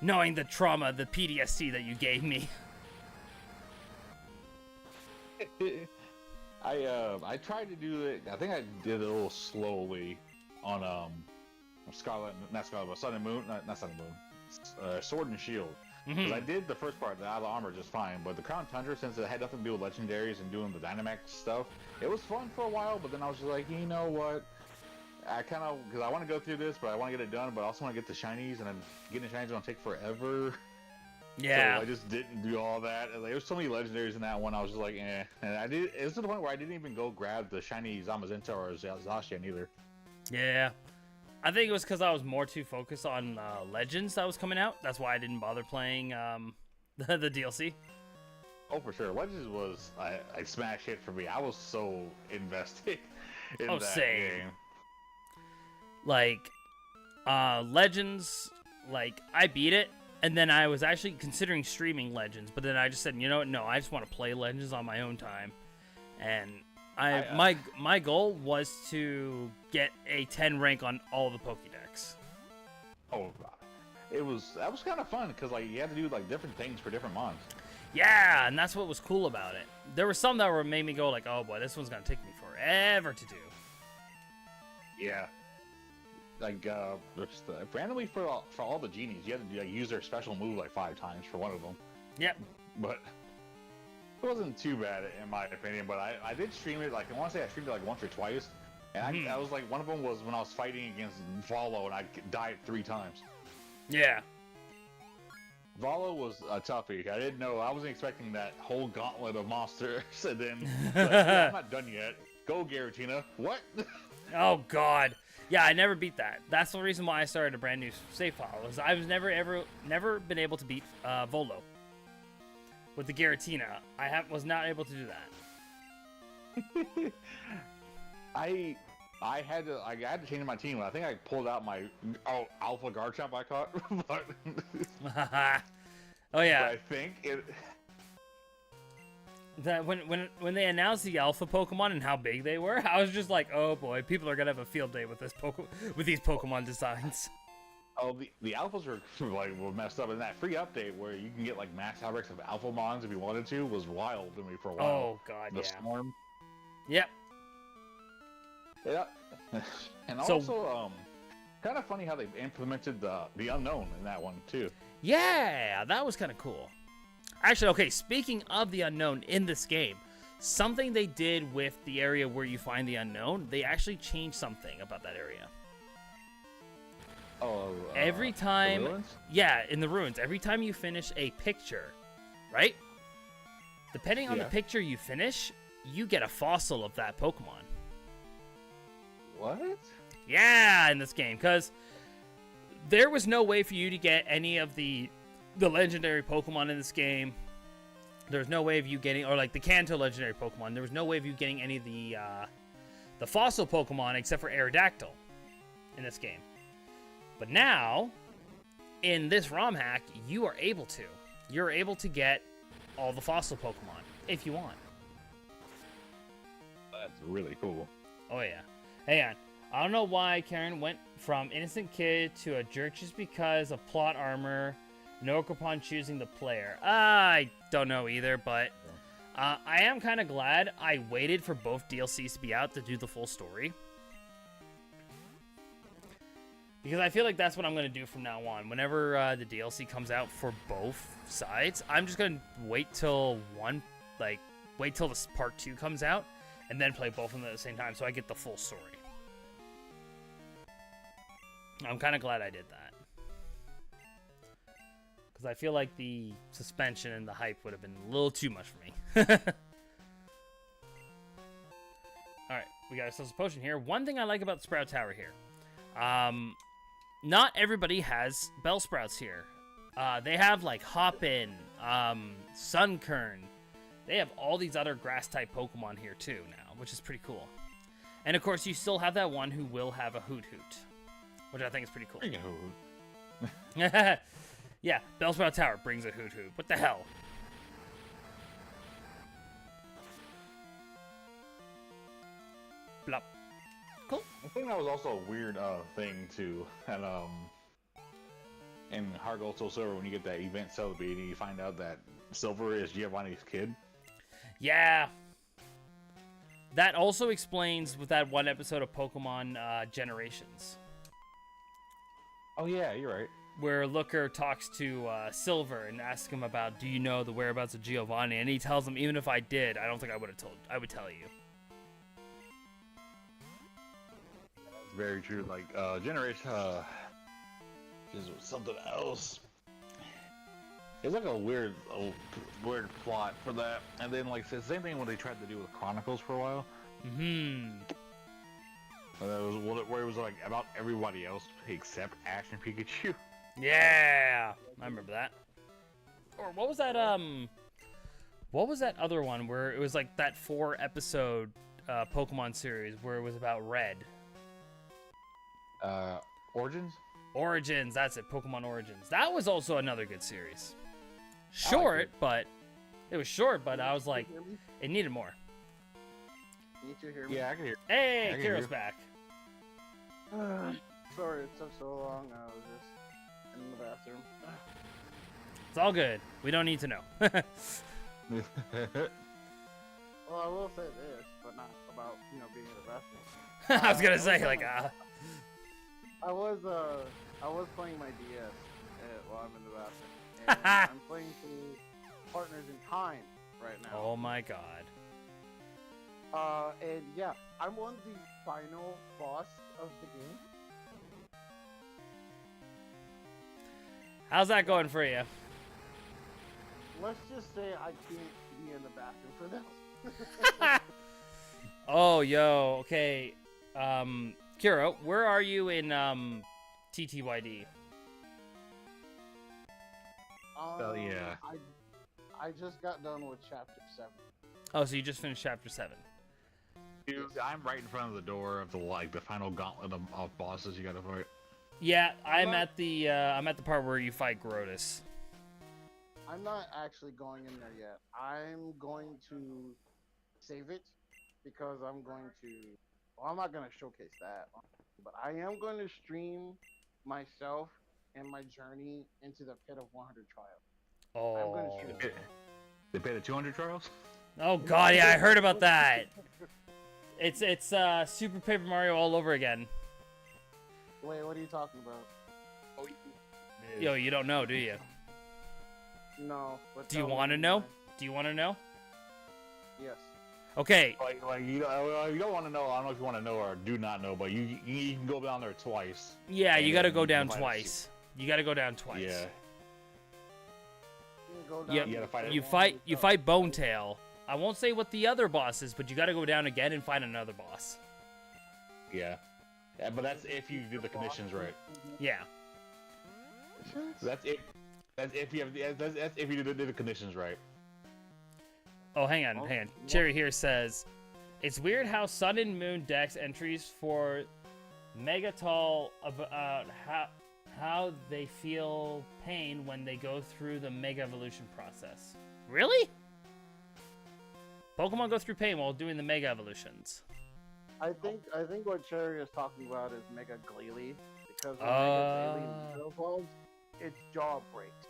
knowing the trauma, the PTSD that you gave me. I tried to do it. I think I did it a little slowly on Sun and Moon, not Sun and Moon, Sword and Shield. Because I did the first part, the Isle of Armor, just fine. But the Crown Tundra, since it had nothing to do with legendaries and doing the Dynamax stuff, it was fun for a while. But then I was just like, you know what? I kind of, because I want to go through this, but I want to get it done, but I also want to get the shinies, and then getting the shinies is going to take forever. Yeah. So I just didn't do all that. And there was so many legendaries in that one, I was just like, eh. And it was to the point where I didn't even go grab the shiny Zamazenta or Zacian either. Yeah. I think it was because I was more too focused on Legends that was coming out. That's why I didn't bother playing the DLC. Oh, for sure. Legends was a smash hit for me. I was so invested in that game. Like, Legends, like, I beat it, and then I was actually considering streaming Legends, but then I just said, you know what, no, I just want to play Legends on my own time. And my goal was to get a 10 rank on all the Pokédex. Oh, that was kind of fun, because, like, you had to do, like, different things for different mons. Yeah, and that's what was cool about it. There were some that made me go, like, oh, boy, this one's going to take me forever to do. Yeah. Like, randomly for all the genies, you had to use their special move like 5 times for one of them. Yep. But it wasn't too bad in my opinion. But I did stream it. Like, I want to say I streamed it like once or twice, and I was like, one of them was when I was fighting against Volo, and I died 3 times. Yeah. Volo was a toughie. I didn't know. I wasn't expecting that whole gauntlet of monsters. And then like, yeah, I'm not done yet. Go, Giratina. What? Oh God. Yeah, I never beat that. That's the reason why I started a brand new save file. Was I was never been able to beat Volo with the Giratina. Was not able to do that. I had to change my team. I think I pulled out my Alpha Garchomp I caught. But, oh yeah. but I think it. That when they announced the alpha Pokemon and how big they were, I was just like, oh boy, people are gonna have a field day with these Pokemon designs. Oh, the alphas were messed up, and that free update where you can get like max Hybrex of Alpha Mons if you wanted to was wild to me for a while. Oh God, the Storm. Yep. Yeah. And also, kind of funny how they implemented the unknown in that one too. Yeah, that was kind of cool. Actually, okay, speaking of the unknown in this game, something they did with the area where you find the unknown, they actually changed something about that area. Oh, every time, the ruins? Yeah, in the ruins, every time you finish a picture, right? Depending on the picture you finish, you get a fossil of that Pokemon. What? Yeah, in this game, because there was no way for you to get any of the legendary Pokemon in this game. There's no way of you getting, or like the Kanto legendary Pokemon. There was no way of you getting any of the fossil Pokemon except for Aerodactyl in this game. But now, in this ROM hack, you are able to. You're able to get all the fossil Pokemon if you want. That's really cool. Oh yeah. Hey on. I don't know why Karen went from innocent kid to a jerk just because of plot armor. No upon choosing the player. I don't know either, but I am kind of glad I waited for both DLCs to be out to do the full story. Because I feel like that's what I'm going to do from now on. Whenever the DLC comes out for both sides, I'm just going to wait till wait till this part 2 comes out, and then play both of them at the same time so I get the full story. I'm kind of glad I did that. Because I feel like the suspension and the hype would have been a little too much for me. Alright, we got ourselves a potion here. One thing I like about the Sprout Tower here. Not everybody has Bellsprouts here. They have like Hoppin, Sunkern. They have all these other grass-type Pokemon here too now, which is pretty cool. And of course, you still have that one who will have a Hoot Hoot, which I think is pretty cool. Bring a Hoot. Yeah, Bellsprout Tower brings a Hoot Hoot. What the hell? Blop. Cool. I think that was also a weird thing too. And in Heart Gold Soul Silver, when you get that event celebrating, you find out that Silver is Giovanni's kid. Yeah. That also explains with that one episode of Pokemon Generations, Oh yeah, you're right. where Looker talks to Silver and asks him about, do you know the whereabouts of Giovanni? And he tells him, even if I did, I don't think I would have told. I would tell you. Very true. Like Generation, is something else. It's like a weird plot for that. And then like the same thing when they tried to do with Chronicles for a while. Mm-hmm. That was where it was like about everybody else except Ash and Pikachu. Yeah, I remember that. Or what was that? What was that other one where it was like that 4-episode Pokemon series where it was about Red? Origins. Origins. That's it. Pokemon Origins. That was also another good series. Short, but it was short. But I was like, Can you hear me? it needed more. Can you two hear me? Yeah, I can hear. Hey, I can hear Kiro's you. back. Sorry, it took so long. I was just in the bathroom. It's all good. We don't need to know. Well, I will say this, but not about being in the bathroom. I was gonna say like, I was playing my DS while I'm in the bathroom, and I'm playing through Partners in Time right now. oh my god. And yeah, I'm on the final boss of the game. How's that going for you? Let's just say I can't be in the bathroom for this. Oh, yo, okay. Kiro, where are you in TTYD? Hell yeah. I just got done with chapter 7. Oh, so you just finished chapter 7. Dude, I'm right in front of the door of the final gauntlet of bosses you gotta fight. Yeah, I'm at the part where you fight Grotus. I'm not actually going in there yet. I'm going to save it because I'm going to. Well, I'm not going to showcase that, but I am going to stream myself and my journey into the pit of 100 trials. I'm going to Oh. stream it. They paid the 200 trials? Oh god, yeah, I heard about that. It's Super Paper Mario all over again. Wait, what are you talking about? Yo, you don't know, do you? No. But Do you tell me want to know? Do you want to know? Yes. Okay. Like you don't want to know. I don't know if you want to know or do not know, but you can go down there twice. Yeah, you And got to then go you down can fight twice. You got to go down twice. Yeah. You can go down Yep. You gotta fight it. You fight Bonetail. I won't say what the other boss is, but you got to go down again and find another boss. Yeah. Yeah, but that's if you do the conditions right. Yeah. That's if. That's if you have. That's if you do the conditions right. Oh, hang on. Cherry here says, it's weird how Sun and Moon Dex entries for Megatol about how they feel pain when they go through the Mega Evolution process. Really? Pokemon go through pain while doing the Mega Evolutions. I think what Cherry is talking about is Mega Glalie, because when Mega Glalie evolves, its jaw breaks.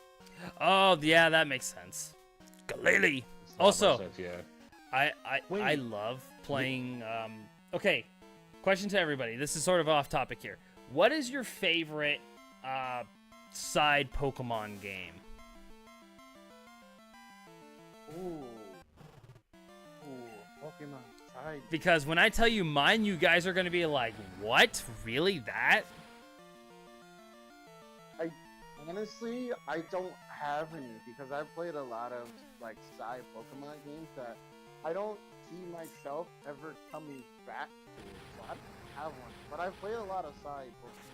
Oh, yeah, that makes sense. Glalie. Also, Sense, yeah. I love playing. Okay, question to everybody. This is sort of off topic here. What is your favorite side Pokemon game? Ooh, Pokemon side. Because when I tell you mine, you guys are going to be like, what? Really? That? Honestly, I don't have any because I've played a lot of like side Pokemon games that I don't see myself ever coming back to. So I don't have one, but I've played a lot of side Pokemon.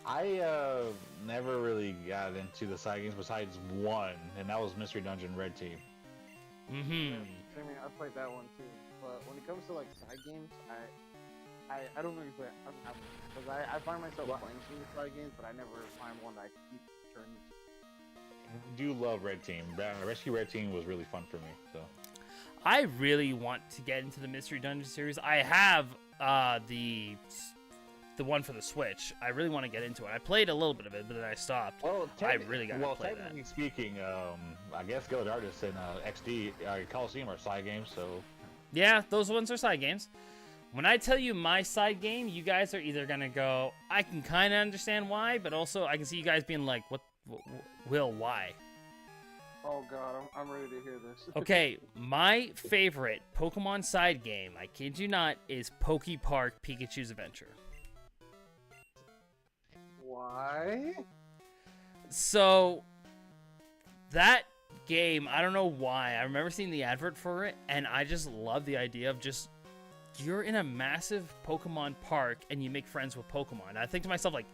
I never really got into the side games besides one, and that was Mystery Dungeon Red Team. Mm-hmm. I mean, I played that one too, but when it comes to like side games, I don't really play. I don't have one because I find myself playing some side games, but I never find one that I keep turning to. I do love Red Team. Rescue Red Team was really fun for me. So I really want to get into the Mystery Dungeon series. I have the one for the Switch. I really want to get into it. I played a little bit of it, but then I stopped. well, I really got to play that. technically speaking, I guess Guild Artists and XD Coliseum are side games. So Yeah, those ones are side games. When I tell you my side game, you guys are either gonna go, I can kind of understand why, but also I can see you guys being like, what Will, why? Oh god, I'm ready to hear this. Okay, my favorite Pokemon side game, I kid you not, is Poke Park Pikachu's Adventure. Why? So, that game, I don't know why, I remember seeing the advert for it, and I just love the idea of just, you're in a massive Pokemon park, and you make friends with Pokemon. I think to myself, like,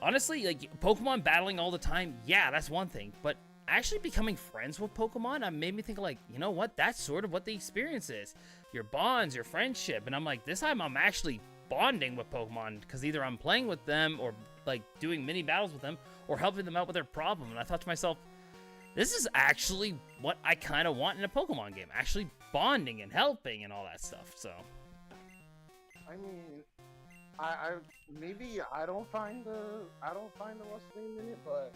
honestly, like, Pokemon battling all the time, yeah, that's one thing, but actually becoming friends with Pokemon, made me think, like, you know what, that's sort of what the experience is. Your bonds, your friendship, and I'm like, this time I'm actually bonding with Pokemon, because either I'm playing with them, or, like, doing mini battles with them, or helping them out with their problem, and I thought to myself, this is actually what I kind of want in a Pokemon game, actually bonding and helping and all that stuff, so. I mean, I maybe I don't find the what's the name in it, but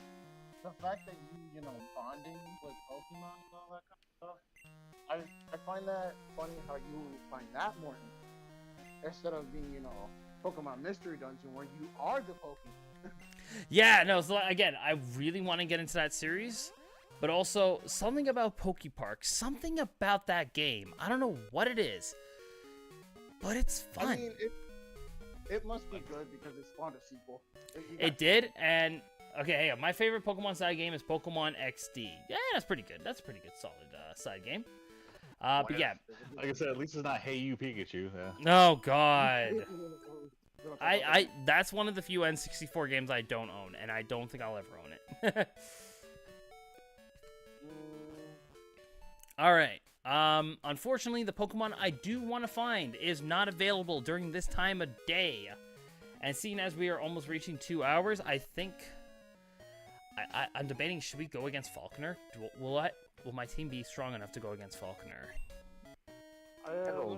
the fact that you know bonding with Pokemon and all that kind of stuff, I find that funny how you find that more instead of being Pokemon Mystery Dungeon where you are the Pokemon. Yeah, no, so again, I really want to get into that series, but also something about Poke Park, something about that game. I don't know what it is, but it's fun. I mean, it must be good because it spawned a sequel. It did, and okay, hey, my favorite Pokemon side game is Pokemon XD. Yeah, that's pretty good. That's a pretty good, solid side game. But yeah, like I said, at least it's not Hey You Pikachu. Yeah. oh god, I that's one of the few N64 games I don't own, and I don't think I'll ever own it. All right. Unfortunately, the Pokemon I do want to find is not available during this time of day. And seeing as we are almost reaching 2 hours, I think I'm debating, should we go against Falconer? Will my team be strong enough to go against Falconer?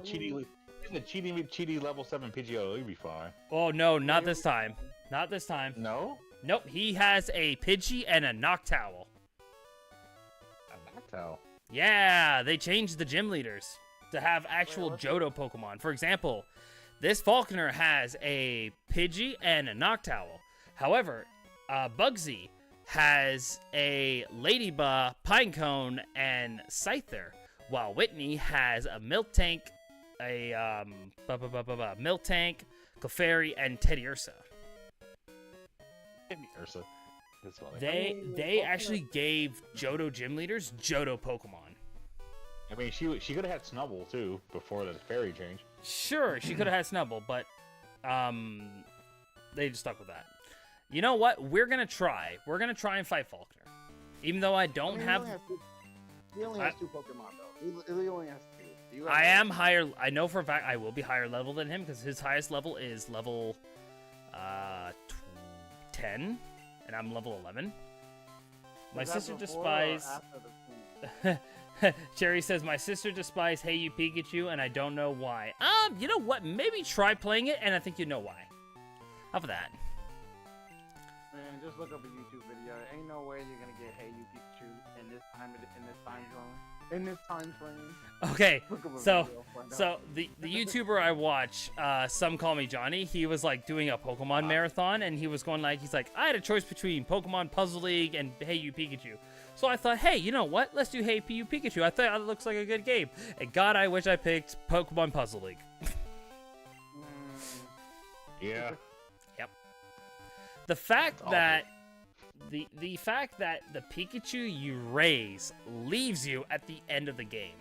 Cheaty level 7 Pidgeotto, you'd be fine. Oh, no, not this time. Not this time. No? Nope, he has a Pidgey and a Noctowl. A Noctowl. Yeah, they changed the gym leaders to have actual Johto Pokemon. For example, this Falconer has a Pidgey and a Noctowl. However, Bugsy has a Ladybug, Pinecone, and Scyther, while Whitney has a Miltank, Miltank, Clefairy, and Teddiursa. Ursa. That's funny. They actually gave Johto gym leaders Johto Pokemon. I mean, she could have had Snubble too before the fairy change. Sure, she could have had Snubble, but They just stuck with that. You know what? We're gonna try. We're gonna try and fight Faulkner, even though I don't have. He only has 2 Pokemon though. He only has 2. You I am higher. I know for a fact I will be higher level than him because his highest level is level 10, and I'm level 11. My sister despises. Cherry says my sister despises Hey You Pikachu, and I don't know why. You know what? Maybe try playing it, and I think you know why. How about that? Man, just look up a YouTube video. Ain't no way you're gonna get Hey You Pikachu in this time zone, in this time frame. Okay, Look up a so video, find so out. the YouTuber I watch, Some Call Me Johnny, he was like doing a Pokemon marathon, and he was going like, he's like, I had a choice between Pokemon Puzzle League and Hey You Pikachu. So I thought, hey, you know what? Let's do Hey You Pikachu. I thought it looks like a good game. And God, I wish I picked Pokemon Puzzle League. Yeah. The fact that the fact that the Pikachu you raise leaves you at the end of the game.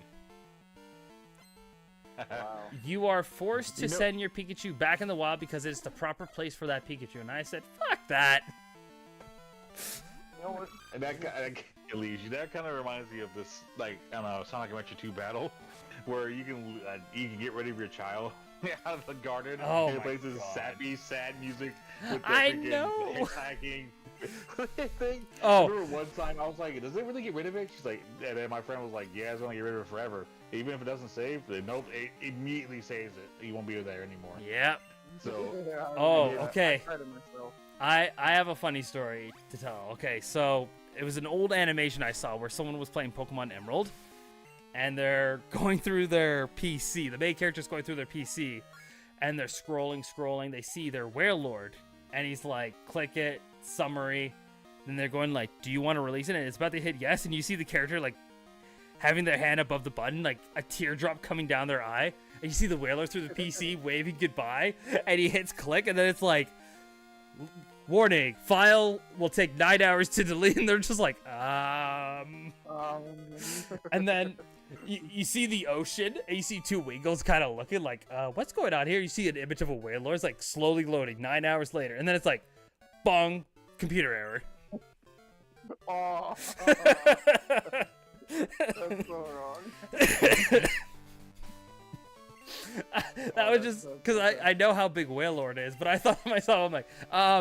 Wow. You are forced to You know- send your Pikachu back in the wild because it's the proper place for that Pikachu. And I said, fuck that. You know what? And that kind of reminds me of this, like, I don't know, Sonic Adventure 2 battle, where you can get rid of your child out of the garden. Oh and it my plays this God. sappy, sad music with the I freaking know. attacking thing. Oh. I remember one time I was like, does it really get rid of it? She's like, and then my friend was like, yeah, it's gonna get rid of it forever. Even if it doesn't save, then nope, it immediately saves it. You won't be there anymore. Yep. So, Yeah, I Oh, remember that. okay. I tried it myself. I have a funny story to tell. Okay, so it was an old animation I saw where someone was playing Pokemon Emerald, and they're going through their PC. The main character's going through their PC, and they're scrolling. They see their Warlord, and he's like, click it, summary. Then they're going like, do you want to release it? And it's about to hit yes, and you see the character like having their hand above the button, like a teardrop coming down their eye. And you see the Whaler through the PC waving goodbye, and he hits click, and then it's like, warning, file will take 9 hours to delete, and they're just like, And then you see the ocean, and you see 2 Wiggles kind of looking like, what's going on here? You see an image of a Whalelord, it's like slowly loading 9 hours later, and then it's like, bong, computer error. Oh, that's so wrong. That was just because I know how big Whalelord is, but I thought to myself, I'm like,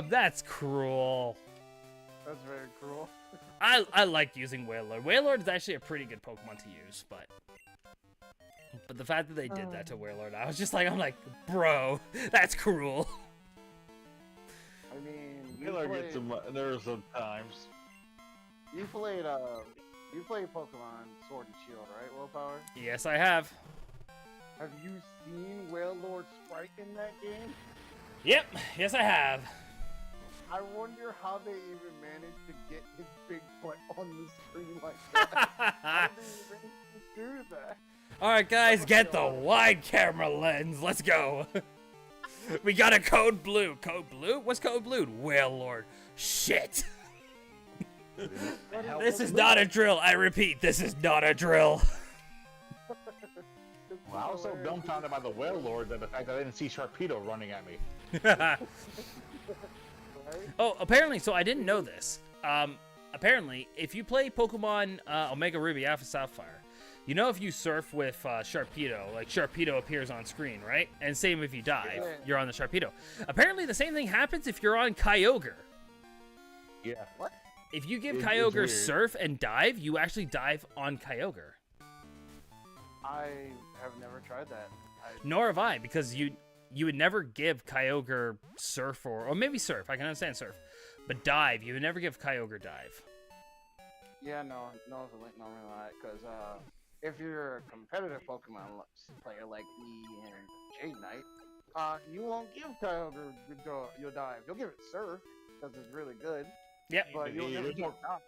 that's cruel. That's very cruel. I like using Whalelord. Whalelord is actually a pretty good Pokemon to use, but the fact that they did that to Whalelord, I was just like, I'm like, bro, that's cruel. I mean, there's some times. you played Pokemon Sword and Shield, right, WillPower? Yes, I have. Have you seen Wailord Sprite in that game? Yep, yes, I have. I wonder how they even managed to get his big butt on the screen like that. How did they even do that? All right, guys, get the wide camera lens. Let's go. We got a code blue. Code blue? What's code blue? Whalelord. Shit. This is not a drill. I repeat, this is not a drill. Well, I was so dumbfounded by the Wailord that the fact that I didn't see Sharpedo running at me. Oh, apparently, so I didn't know this. Apparently, if you play Pokemon Omega Ruby Alpha Sapphire, you know if you surf with Sharpedo, like Sharpedo appears on screen, right? And same if you dive, you're on the Sharpedo. Apparently, the same thing happens if you're on Kyogre. Yeah. What? If you give It's Kyogre weird. surf and dive, you actually dive on Kyogre. I have never tried that. Nor have I, because you would never give Kyogre surf or maybe surf. I can understand surf, but dive. You would never give Kyogre dive. Yeah, no, it's a link normally on that, because if you're a competitive Pokemon player like me and Jade Knight, you won't give Kyogre your dive. You'll give it Surf, because it's really good, Yep. but you'll never give it dive.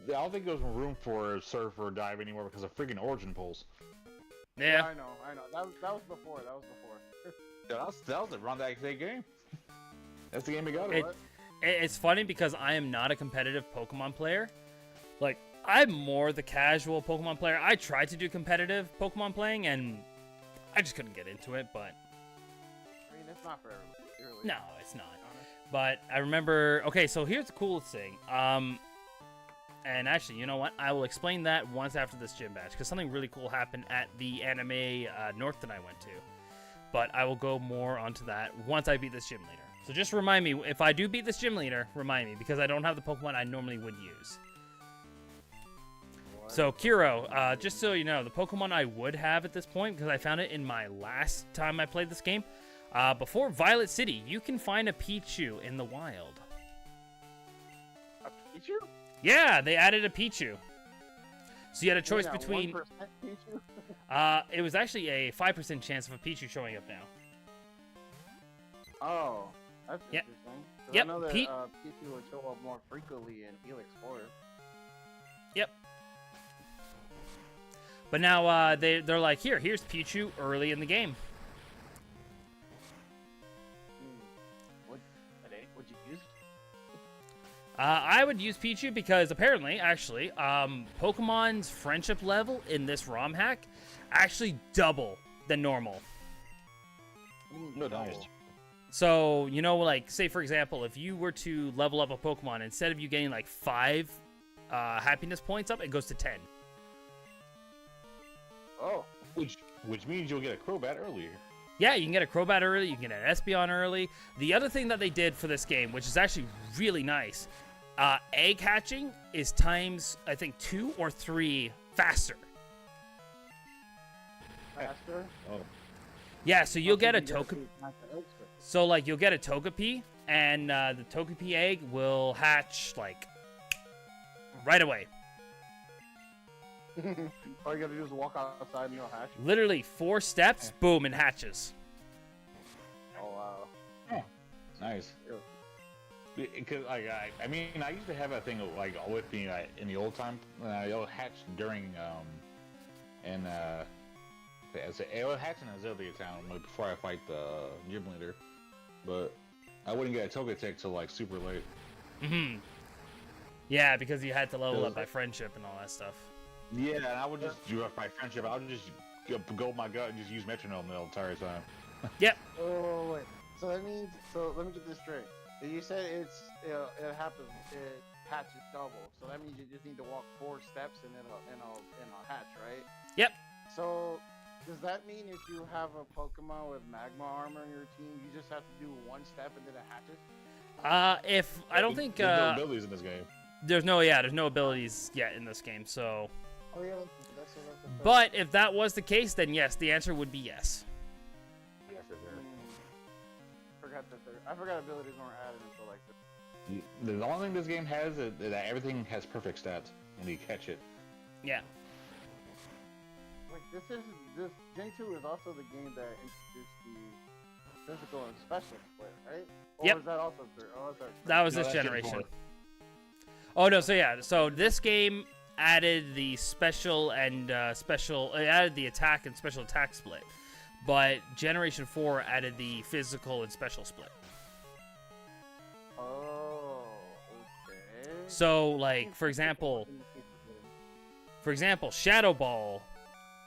I don't think there's room for surf or dive anymore because of freaking origin pulls. Yeah. I know. That was before. Yeah, that was around that same game. That's the game we got. It's funny because I am not a competitive Pokemon player. Like, I'm more the casual Pokemon player. I tried to do competitive Pokemon playing, and I just couldn't get into it, but... I mean, it's not for everybody. Really. No, it's not. Honest. But I remember. Okay, so here's the coolest thing. And actually, you know what? I will explain that once after this gym badge, because something really cool happened at the Anime North that I went to. But I will go more onto that once I beat this gym leader. So just remind me, if I do beat this gym leader, remind me, because I don't have the Pokemon I normally would use. What? So Kiro, just so you know, the Pokemon I would have at this point, because I found it in my last time I played this game, before Violet City, you can find a Pichu in the wild. A Pichu? Yeah, they added a Pichu. So you had a choice Yeah, between... 1% Pichu? It was actually a 5% chance of a Pichu showing up now. Oh, that's Yep. interesting. 'Cause Yep, I know that Pete- Pichu would show up more frequently in Helix Forest. Yep. But now they're like, here's Pichu early in the game. Would you use? I would use Pichu because apparently, actually, Pokemon's friendship level in this ROM hack actually double than normal. No, nice. So, you know, like, say, for example, if you were to level up a Pokemon, instead of you getting, like, 5 happiness points up, it goes to 10. Oh, Which means you'll get a Crobat earlier. Yeah, you can get a Crobat early, you can get an Espeon early. The other thing that they did for this game, which is actually really nice, egg hatching is times, I think, 2 or 3 faster. faster. Oh. Yeah, so you'll get a You gotta Togepi. see not the eggs first. So, like, you'll get a Togepi, and the Togepi egg will hatch, like, right away. All you gotta do is walk outside and you'll hatch. Literally 4 steps, boom, it hatches. Oh wow. Nice. Ew. Because I mean, I used to have a thing like with me in the old time. It'll hatch during it'll hatch in Azalea Town before I fight the gym leader, but I wouldn't get a Togetic till like super late. Mm-hmm. Yeah, because you had to level up by friendship and all that stuff. Yeah, and I would just do it by friendship. I would just go my gut and just use metronome the entire time. Yep. Oh wait. So that means. So let me get this straight. You said it happens. It hatches double. So that means you just need to walk 4 steps and it'll hatch, right? Yep. So does that mean if you have a Pokemon with magma armor in your team, you just have to do 1 step and then it hatches? If I don't think There's no abilities in this game. there's no abilities yet in this game. So, Oh yeah, that's but if that was the case, then yes, the answer would be yes. Yeah, for sure. I forgot abilities weren't added until like this. The only thing this game has is that everything has perfect stats when you catch it. Yeah. Like this Gen 2 is also the game that introduced the physical and special split, right? Or Yep. was that also third? Oh, sorry. That was No, this that's Gen generation. 4. Oh no, so yeah, so this game added the special and it added the attack and special attack split, but Generation 4 added the physical and special split. Oh, okay. So like for example, Shadow Ball,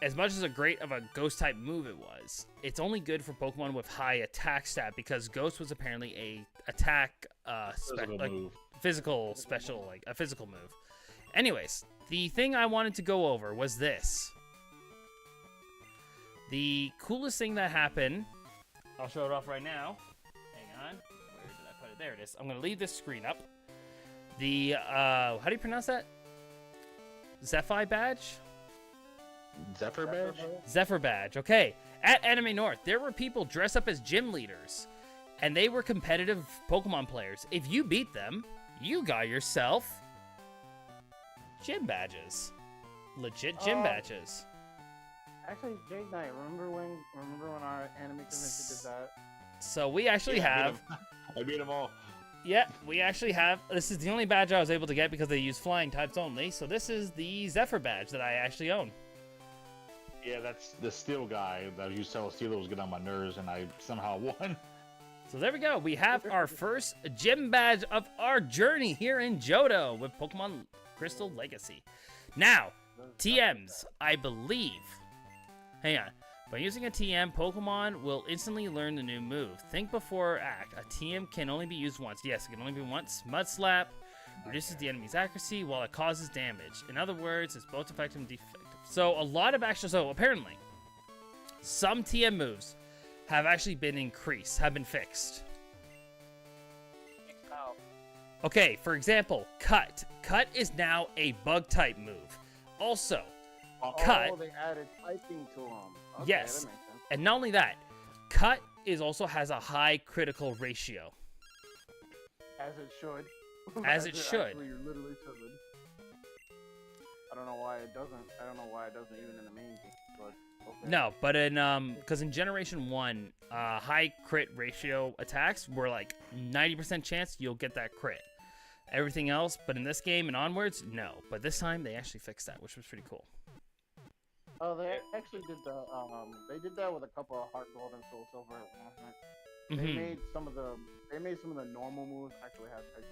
as much as a great of a ghost type move it was, it's only good for Pokemon with high attack stat because Ghost was apparently a attack Move. physical special, like a physical move. Anyways, the thing I wanted to go over was this. The coolest thing that happened, I'll show it off right now. Hang on. Where did I put it? There it is. I'm going to leave this screen up. The, how do you pronounce that? Zephyr badge? Zephyr badge? Zephyr badge. Okay. At Anime North, there were people dressed up as gym leaders, and they were competitive Pokemon players. If you beat them, you got yourself gym badges. Legit gym badges. Actually, Jade Knight, remember when our anime convention did that? So we actually have, I beat them all. yeah, we actually have, this is the only badge I was able to get because they use flying types only. So this is the Zephyr badge that I actually own. Yeah, that's the steel guy that used to tell Steel was getting on my nerves, and I somehow won. So there we go. We have our first gym badge of our journey here in Johto with Pokemon Crystal Legacy. Now, TMs, I believe. Hang on. By using a TM, Pokemon will instantly learn the new move. Think before act. A TM can only be used once. Yes, it can only be once. Mud Slap reduces the enemy's accuracy while it causes damage. In other words, it's both effective and defective. So a lot of actual, so apparently, some TM moves have actually been increased, have been fixed. How? Okay, for example, Cut. Cut is now a bug type move. Also, Cut. Oh, they added typing to them. Okay, Yes. that makes sense. And not only that, Cut is also has a high critical ratio. As it should. As it should. Actually, literally should. I don't know why it doesn't. I don't know why it doesn't even in the main game. But okay. No, but in because in Generation 1, high crit ratio attacks were like 90% chance you'll get that crit. Everything else, but in this game and onwards, no. But this time they actually fixed that, which was pretty cool. Oh, they actually did the. They did that with a couple of Heart Gold and Soul Silver at one point. They Mhm. made some of the. They made some of the normal moves actually have typing,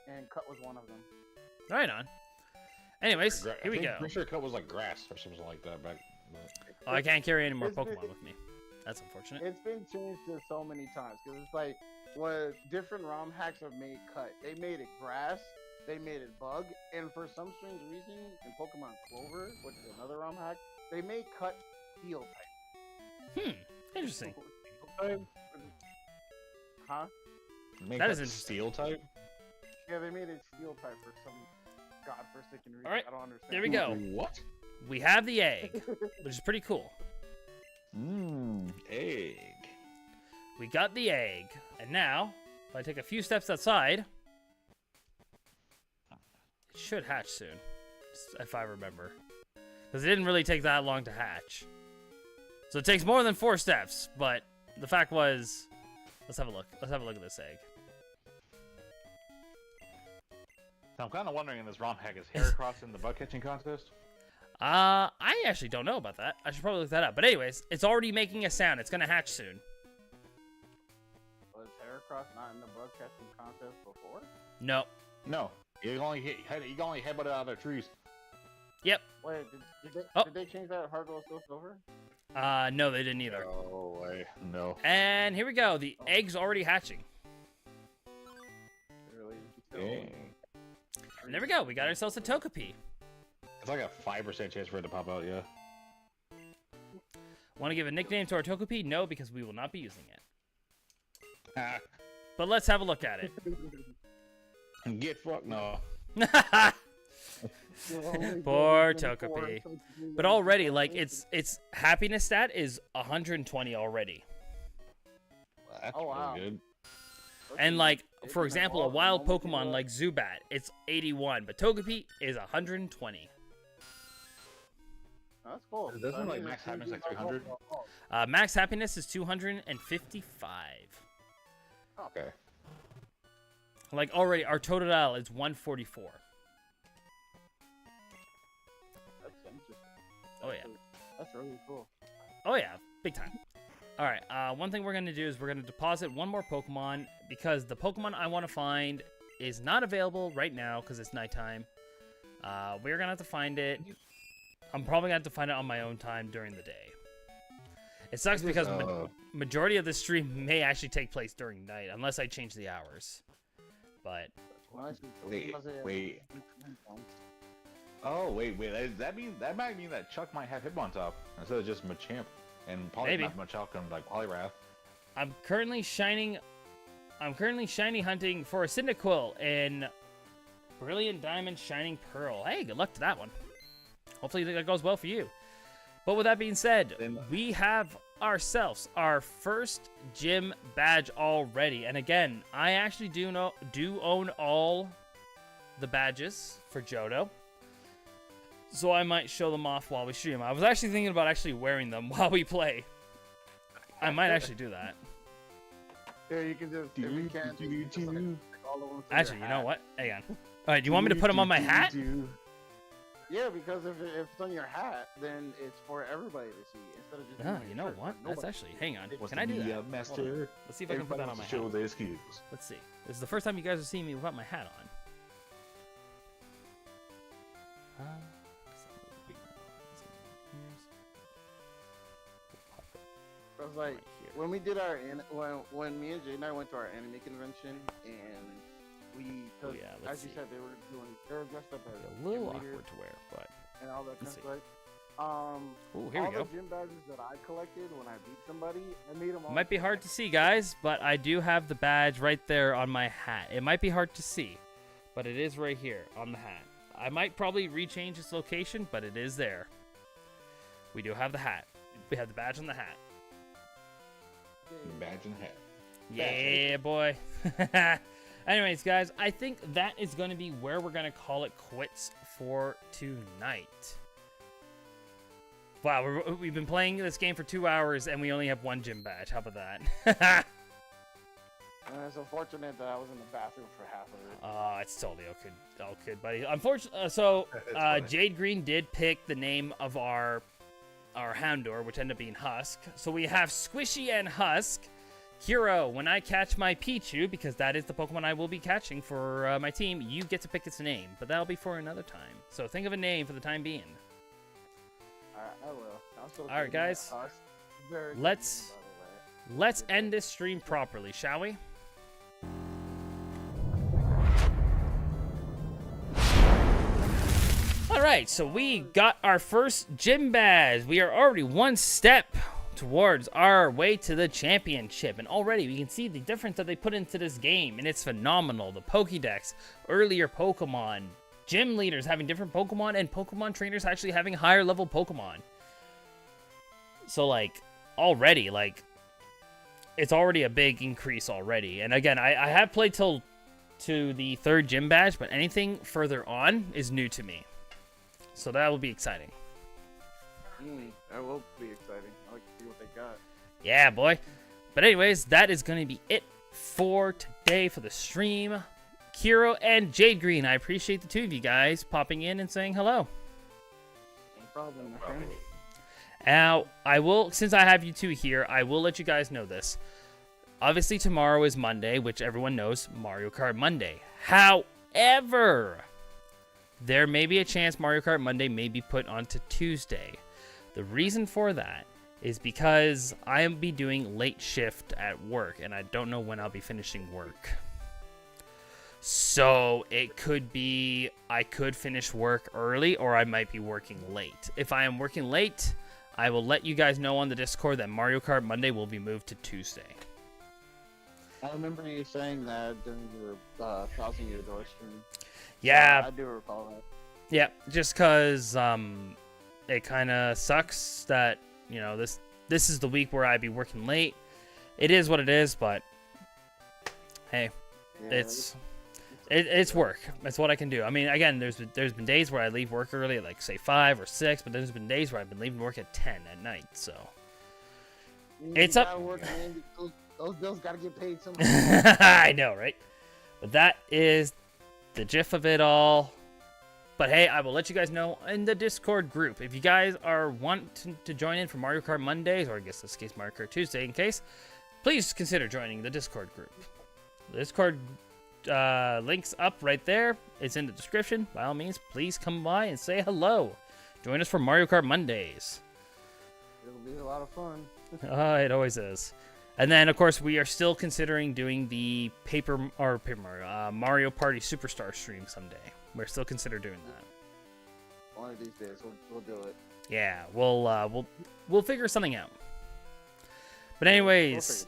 and Cut was one of them. Right on. Anyways, I here we think- go. Pretty sure Cut was like grass or something like that back. Oh, I can't carry any more It's been- Pokemon with me. That's unfortunate. It's been changed to so many times because it's like what different ROM hacks have made Cut. They made it grass, they made it bug, and for some strange reason in Pokemon Clover, which is another ROM hack, they made Cut Steel type. Interesting. Huh? Make That is Cut interesting. Steel type. Yeah, they made it Steel type for some godforsaken reason. Alright, I don't understand. there we go. What? We have the egg, which is pretty cool. Egg. We got the egg. And now, if I take a few steps outside, it should hatch soon, if I remember. Because it didn't really take that long to hatch. So it takes more than 4 steps, but the fact was, let's have a look. Let's have a look at this egg. I'm kind of wondering in this ROM hack, is Heracross in the bug catching contest? I actually don't know about that. I should probably look that up. But anyways, it's already making a sound. It's gonna hatch soon. Was Heracross not in the bug catching contest before? No. No. You can only headbutt it out of the trees. Wait, Oh. did they change that Heart Gold Soul Silver? No, they didn't either. Oh way, no. And here we go. The egg's already hatching. Really? Dang. And there we go. We got ourselves a Togepi. It's like a 5% chance for it to pop out. Yeah. Want to give a nickname to our Togepi? No, because we will not be using it. Ah, But let's have a look at it. get fucked. No. Poor Togepi. But already, like, its happiness stat is 120 already. That's Oh, wow. really good. And like, for example, a wild Pokemon like Zubat, it's 81, but Togepi is 120. That's cool. Doesn't, I mean, like, it's max gonna happiness, be like, 300? Max happiness is 255. Okay. Like already, our Totodile is 144. That's interesting. Oh yeah. That's really cool. Oh yeah, big time. All right, one thing we're gonna do is we're gonna deposit one more Pokemon because the Pokemon I want to find is not available right now because it's nighttime. We're gonna have to find it. I'm probably gonna have to find it on my own time during the day. It sucks because majority of the stream may actually take place during night unless I change the hours. But Wait. Oh wait. That might mean that Chuck might have Hitmontop instead of just Machamp, and probably Maybe. not Machalk and like Poliwrath. I'm currently shiny hunting for a Cyndaquil in Brilliant Diamond Shining Pearl. Hey, good luck to that one. Hopefully that goes well for you. But with that being said, we have ourselves our first gym badge already. And again, I actually do own all the badges for Johto. So I might show them off while we stream. I was actually thinking about actually wearing them while we play. I might actually do that. Yeah, you can just. If we can't, you can just, like, all of them to Actually, your you know hat. what? Hang on. All right, do you want me to put them on my hat? Yeah, because if it's on your hat, then it's for everybody to see instead of just. Ah, being on you your know shirt what? for That's nobody. actually. Hang on. Wants Can to I do be that? a Hold on. master. Let's see if I can put that on my Everybody hat. wants to show their skills. Let's see. This is the first time you guys are seeing me without my hat on. was like, right here. when we did our when me and Jay and I went to our anime convention and we, Oh, yeah, let's as you see. said, they were dressed up as A little gym leaders awkward to wear, but and all that kind let's of see. stuff. Ooh, here we all go. the gym badges that I collected when I beat somebody, I made them all. Might be hard to see, guys, but I do have the badge right there on my hat. It might be hard to see, but it is right here on the hat. I might probably rechange its location, but it is there. We do have the hat. We have the badge on the hat. The badge and hat. Yeah, boy. Anyways, guys, I think that is going to be where we're going to call it quits for tonight. Wow, we've been playing this game for 2 hours, and we only have one gym badge. How about that? And it's unfortunate that I was in the bathroom for half of it. It's totally all good, buddy. Unfortunately, Jade Green did pick the name of our Houndour, which ended up being Husk. So we have Squishy and Husk. Hero, when I catch my Pichu, because that is the Pokemon I will be catching for my team, you get to pick its name, but that'll be for another time. So think of a name for the time being. I will. I'm still All right, thinking that guys. Husk. Very good Let's- name, by the way. Let's end this stream properly, shall we? Alright, so we got our first gym badge. We are already one step towards our way to the championship. And already we can see the difference that they put into this game. And it's phenomenal. The Pokédex, earlier Pokemon, gym leaders having different Pokemon, and Pokemon trainers actually having higher level Pokemon. So, like, already, like, it's already a big increase already. And again, I have played to the 3rd gym badge, but anything further on is new to me. So that will be exciting. That will be exciting. I like to see what they got. Yeah, boy. But anyways, that is going to be it for today for the stream. Kiro and Jade Green, I appreciate the two of you guys popping in and saying hello. No problem, my friend. Now, I will, since I have you two here, I will let you guys know this. Obviously, tomorrow is Monday, which everyone knows, Mario Kart Monday. However, there may be a chance Mario Kart Monday may be put onto Tuesday. The reason for that is because I will be doing late shift at work, and I don't know when I'll be finishing work. So it could be I could finish work early, or I might be working late. If I am working late, I will let you guys know on the Discord that Mario Kart Monday will be moved to Tuesday. I remember you saying that during your Thousand Year Door stream. Yeah, I do recall that. yeah, just because it kind of sucks that, you know, this is the week where I'd be working late. It is what it is, but hey, Yeah, it's work. That's what I can do. I mean, again, there's been days where I leave work early at, like, say 5 or 6, but there's been days where I've been leaving work at 10 at night. So it's you up. gotta work, man. Those bills gotta get paid somehow. I know, right? But that is the gif of it all. But hey, I will let you guys know in the Discord group. If you guys are want to join in for Mario Kart Mondays, or I guess in this case Mario Kart Tuesday in case, please consider joining the Discord group. The Discord link's up right there. It's in the description. By all means, please come by and say hello. Join us for Mario Kart Mondays. It'll be a lot of fun. It always is. And then, of course, we are still considering doing the Mario Party Superstar stream someday. We're still considering doing that. One of these days, we'll do it. Yeah, we'll figure something out. But anyways,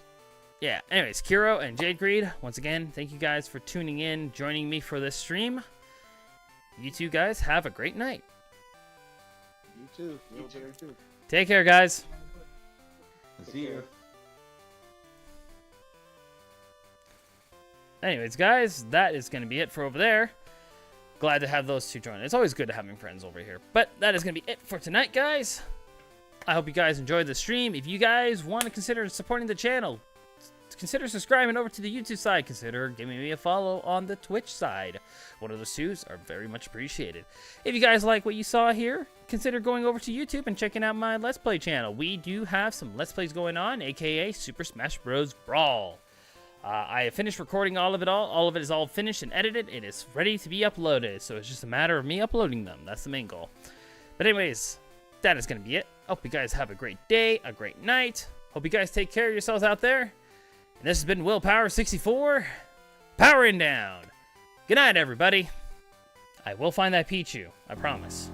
yeah. Anyways, Kiro and Jade Greed, once again, thank you guys for tuning in, joining me for this stream. You two guys have a great night. You too. You too. Take care, guys. See you. Anyways, guys, that is going to be it for over there. Glad to have those two join. It's always good having friends over here. But that is going to be it for tonight, guys. I hope you guys enjoyed the stream. If you guys want to consider supporting the channel, consider subscribing over to the YouTube side. Consider giving me a follow on the Twitch side. One of those twos are very much appreciated. If you guys like what you saw here, consider going over to YouTube and checking out my Let's Play channel. We do have some Let's Plays going on, aka Super Smash Bros. Brawl. I have finished recording all of it. All of it is all finished and edited. It is ready to be uploaded, so it's just a matter of me uploading them. That's the main goal. But anyways, that is going to be it. Hope you guys have a great day, a great night. Hope you guys take care of yourselves out there. And this has been WillPower64, powering down. Good night, everybody. I will find that Pichu, I promise.